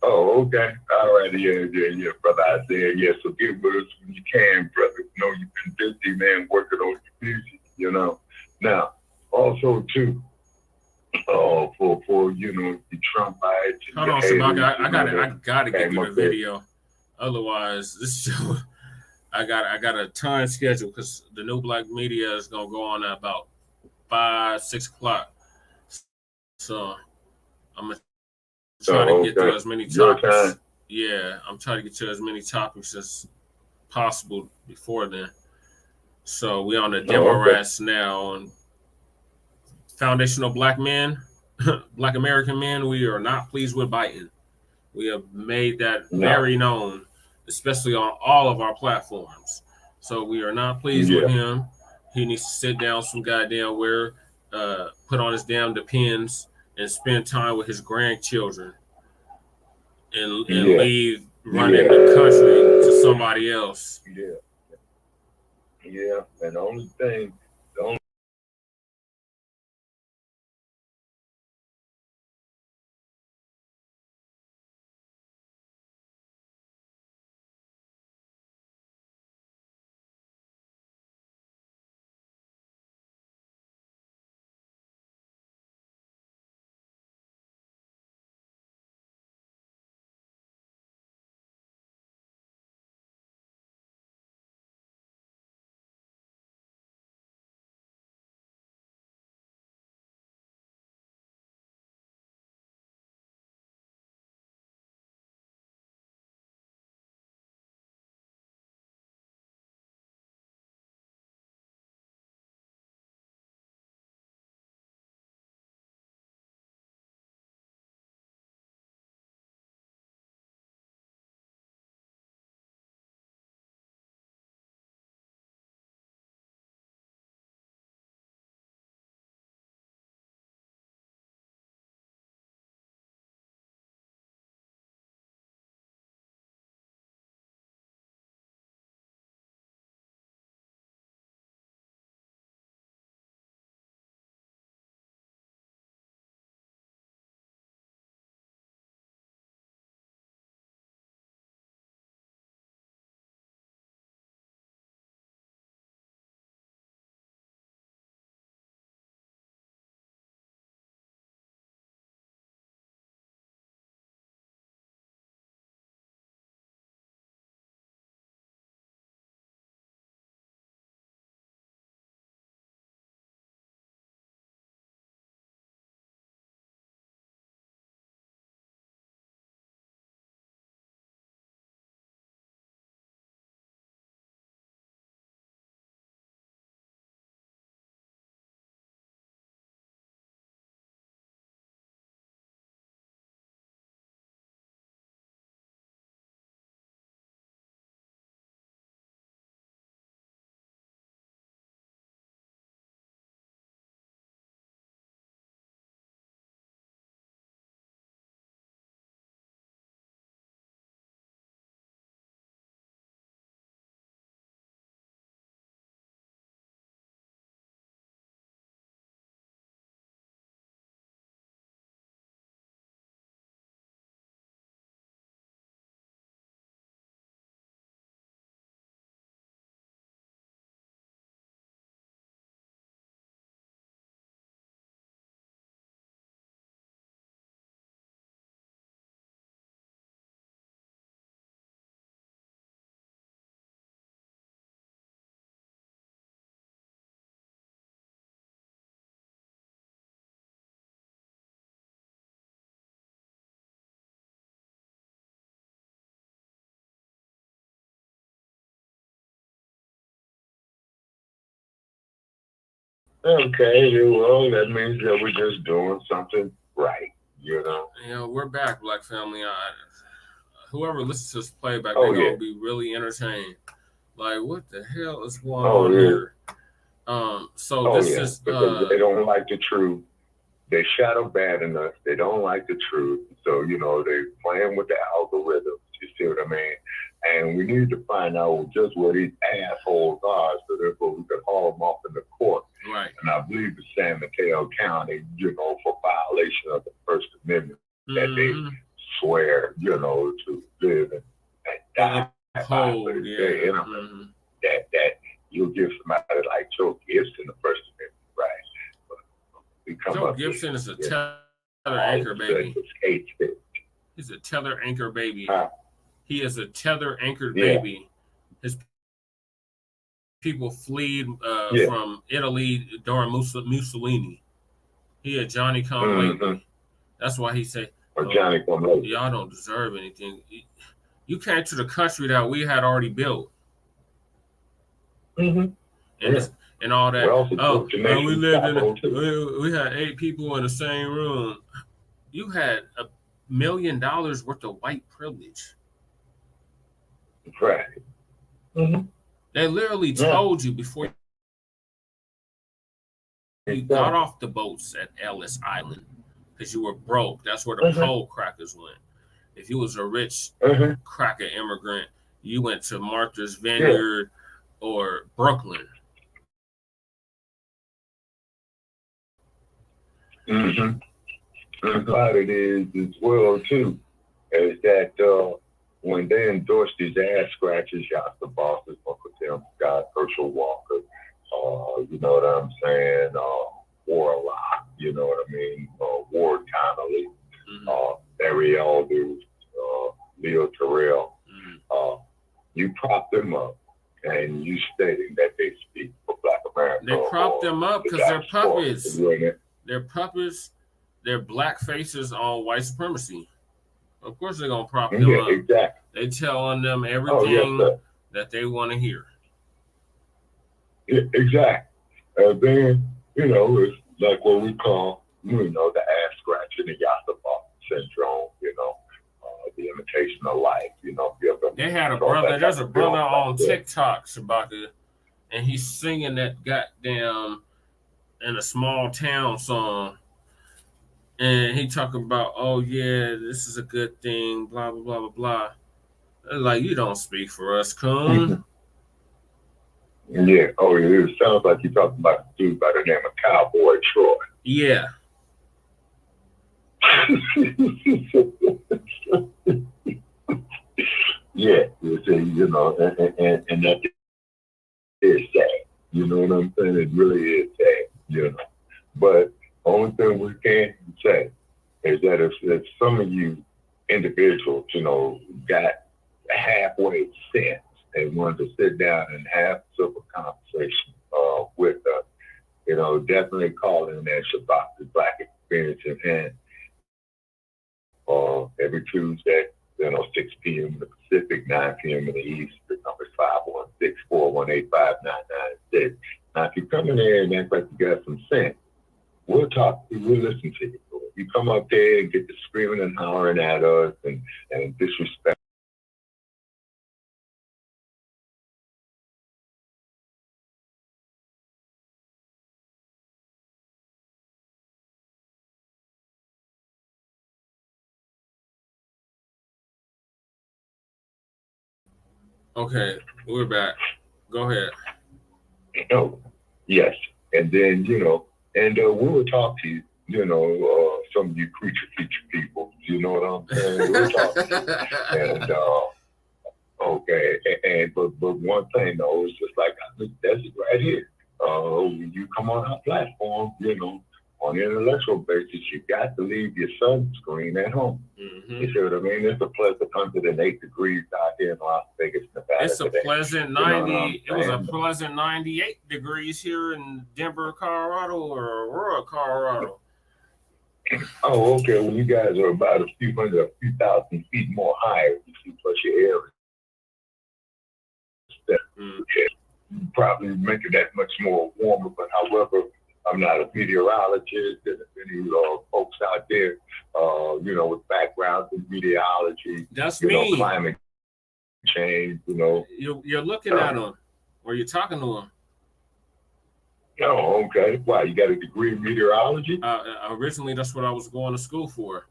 Oh, okay. All right. Yeah, brother. I said, yeah. So get with us when you can, brother. You know, you've been busy, man, working on your music, you know. Now, also, too, for you know, the Trumpites and Hold the on, haters, I gotta get to the up video. Otherwise, this show, I got a time schedule because the new black media is gonna go on at about 5, 6 o'clock. So I'm gonna try to get through as many topics. Yeah, I'm trying to get to as many topics as possible before then. So we on the Demorats now, and foundational black men, black American men. We are not pleased with Biden. We have made that very known, especially on all of our platforms. So we are not pleased with him. He needs to sit down some goddamn where, put on his damn Depends and spend time with his grandchildren and leave running the country to somebody else. Yeah, and the only thing, okay, well, that means that we're just doing something right, you know. You know, we're back, Black family. Whoever listens to this playback, they're gonna be really entertained. Like, what the hell is going on here? So this is because they don't like the truth. They shadow banning us. They don't like the truth. So, you know, they're playing with the algorithms. You see what I mean? And we need to find out just where these assholes are so therefore we can haul them off in the court. Right. And I believe it's San Mateo County, you know, for violation of the First Amendment that they swear, you know, to live and die. Cold, yeah. That you'll give somebody like Joe Gibson the First Amendment, right? But Joe Gibson is a tether anchor baby. He's a tether anchor baby. He is a tether anchored baby. His people fled from Italy during Mussolini. He a Johnny come lately. That's why he said, Johnny come lately. Y'all don't deserve anything. You came to the country that we had already built. And all that. We lived we had 8 people in the same room. You had $1 million worth of white privilege. Right. They literally told you before you got off the boats at Ellis Island because you were broke. That's where the coal crackers went. If you was a rich cracker immigrant, you went to Martha's Vineyard or Brooklyn. A lot it is as well too, is that when they endorsed these ass scratchers, y'all the bosses, Uncle Tim Scott, Herschel Walker, you know what I'm saying, Warlock, you know what I mean, Ward Connolly, Barry Alders, Leo Terrell, you prop them up and you stating that they speak for Black America. They prop them up because they're puppets. They're puppets. They're black faces on white supremacy. Of course they're going to prop them up. Exactly. They telling them everything that they want to hear. Exactly. And then, you know, it's like what we call, you know, the ass scratching, the Yasaba syndrome, you know, the imitation of life, you know. They had a brother, there's a brother on TikTok, Shabaka, and he's singing that goddamn in a small town song. And he talking about, oh yeah, this is a good thing, blah, blah, blah, blah, blah. Like, you don't speak for us, coon. It sounds like you're talking about a dude by the name of Cowboy Troy. Yeah. You know, and that is sad. You know what I'm saying? It really is sad, you know. But only thing we can say is that if some of you individuals, you know, got halfway sense and wanted to sit down and have civil conversation with us, you know, definitely call in that Shabbat the Black Experience event every Tuesday, you know, 6 p.m. in the Pacific, 9 p.m. in the East. The number is 516-418-5996. Now, if you come in there and act like you got some sense, we'll talk to you, we'll listen to you. You come up there and get to screaming and hollering at us and disrespect. Okay, we're back. Go ahead. Oh, yes. And then, you know, and we will talk to you, you know, some of you creature feature people, you know what I'm saying? We'll talk to you. And, but one thing, though, is just like, that's it right here. When you come on our platform, you know, on an intellectual basis, you got to leave your sunscreen at home. You see what I mean? It's a pleasant 108 degrees out here in Las Vegas, Nevada. It's a pleasant 90. It was a pleasant 98 degrees here in Denver, Colorado, or Aurora, Colorado. Oh, okay. Well, you guys are about a few thousand feet more higher. You see, plus your air. Probably making that much more warmer. But however, I'm not a meteorologist. There's any folks out there, you know, with backgrounds in meteorology. That's me. You know, climate change, you know. You're looking at them, or you're talking to them. Oh, okay. Why, you got a degree in meteorology? Originally, that's what I was going to school for.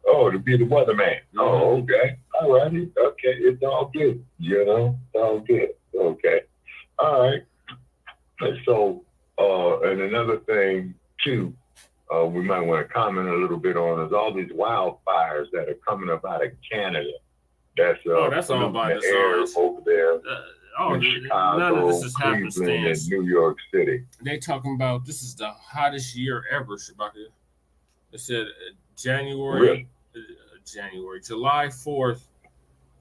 Oh, to be the weatherman. Oh, okay. All righty. Okay. It's all good. You know, it's all good. Okay. All right. So, and another thing too, we might want to comment a little bit on is all these wildfires that are coming up out of Canada. That's all by the air design. over there in Chicago, none of this is Cleveland, happenstance. and New York City. They talking about this is the hottest year ever, Shabaka. They said July 4th,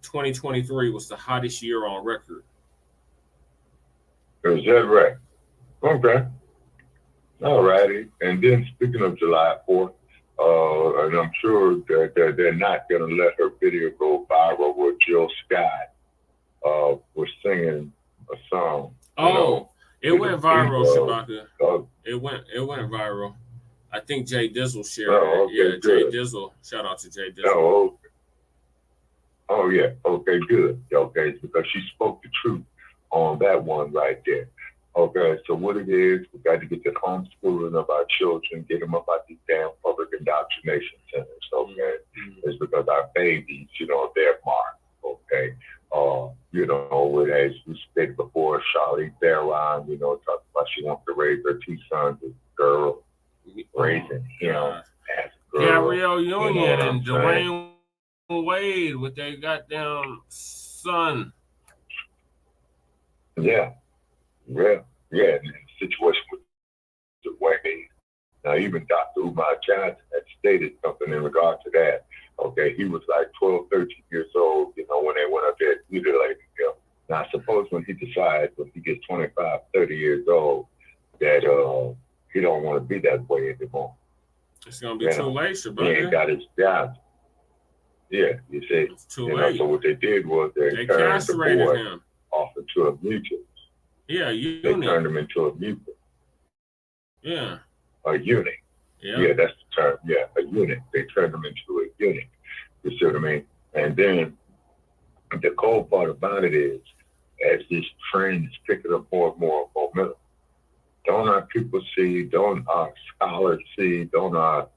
2023 was the hottest year on record. Is that right? Okay. All righty. And then speaking of July 4th, and I'm sure that they're not going to let her video go viral where Jill Scott was singing a song. It went viral, Shabaka. It went viral. I think Jay Dizzle shared it. Okay, Yeah, good. Jay Dizzle. Shout out to Jay Dizzle. Okay. Oh, yeah. Okay, good. Okay, because she spoke the truth on that one right there. Okay, so what it is, we got to get the homeschooling of our children, get them up out these damn public indoctrination centers, okay? It's because our babies, they're marked, okay? As we stated before, Charlie Theron, talked about she wants to raise her 2 sons as girls, raising him as a girl. Gabrielle Union and Dwayne Wade with their goddamn son. Yeah. And the situation with Dwayne. Now, even Dr. Umar Johnson had stated something in regard to that. Okay, he was like 12, 13 years old, when they went up there mutilating him. Now, I suppose when he decides, when he gets 25, 30 years old, that he don't want to be that way anymore. It's going to be too late, Shabaka. He ain't got his job. Yeah, you see. It's too late. So what they did was they turned castrated the boy him off into a mutant. Yeah, They turned him into a mutant. Yeah. A eunuch. Yeah, that's the term. Yeah, a eunuch. They turned him into a eunuch. You see what I mean? And then the cold part about it is, as this trend is picking up more and more momentum, don't our people see, don't our scholars see, don't our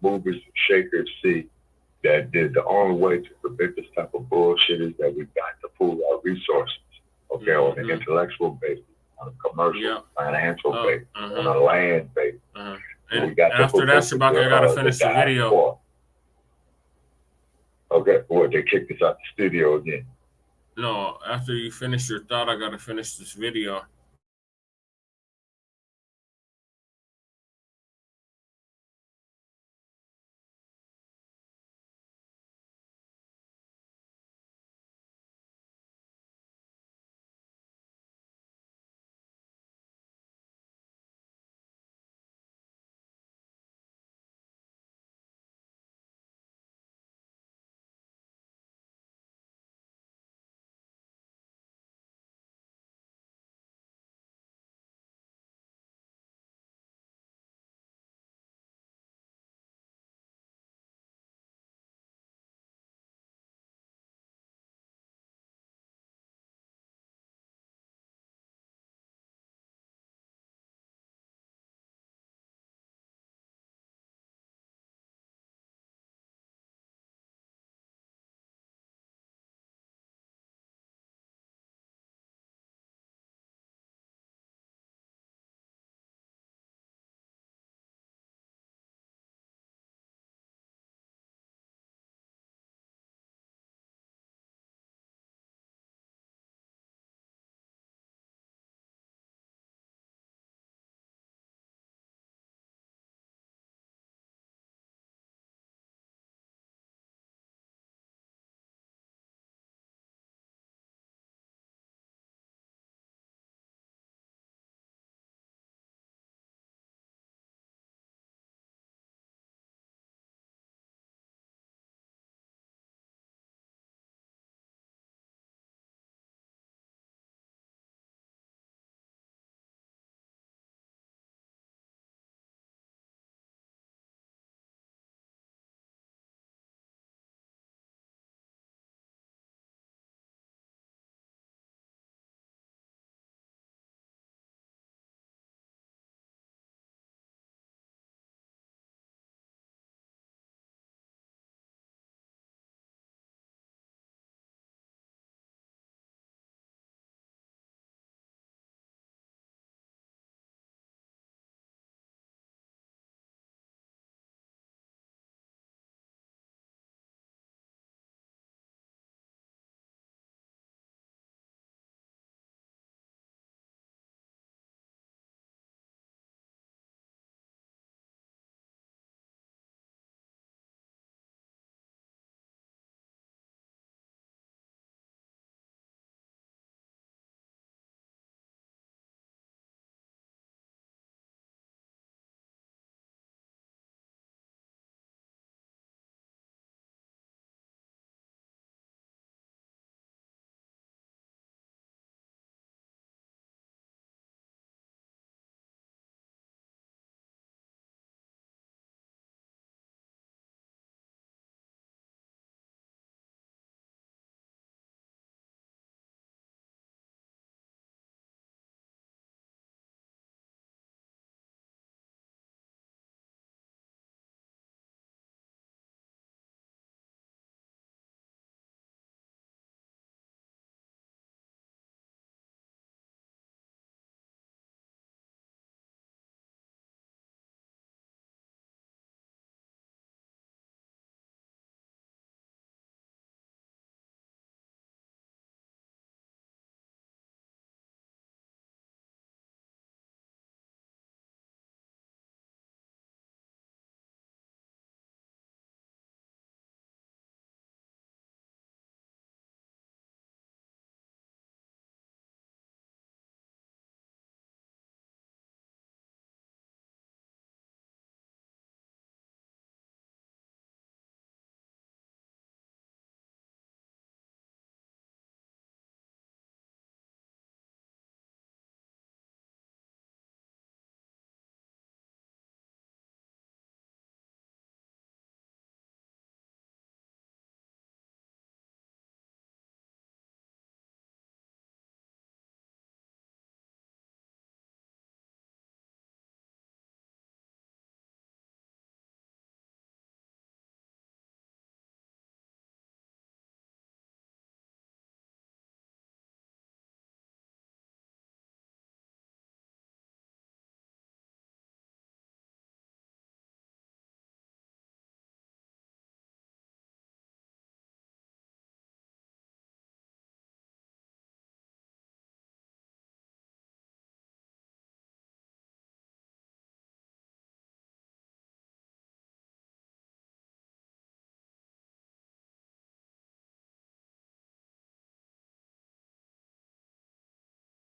movers and shakers see that the only way to prevent this type of bullshit is that we've got to pool our resources, okay, on an intellectual basis, on a commercial, financial basis, on a land basis. And after that, Shabaka, I got to finish the video. Okay, they kicked us out the studio again. No, after you finish your thought, I got to finish this video.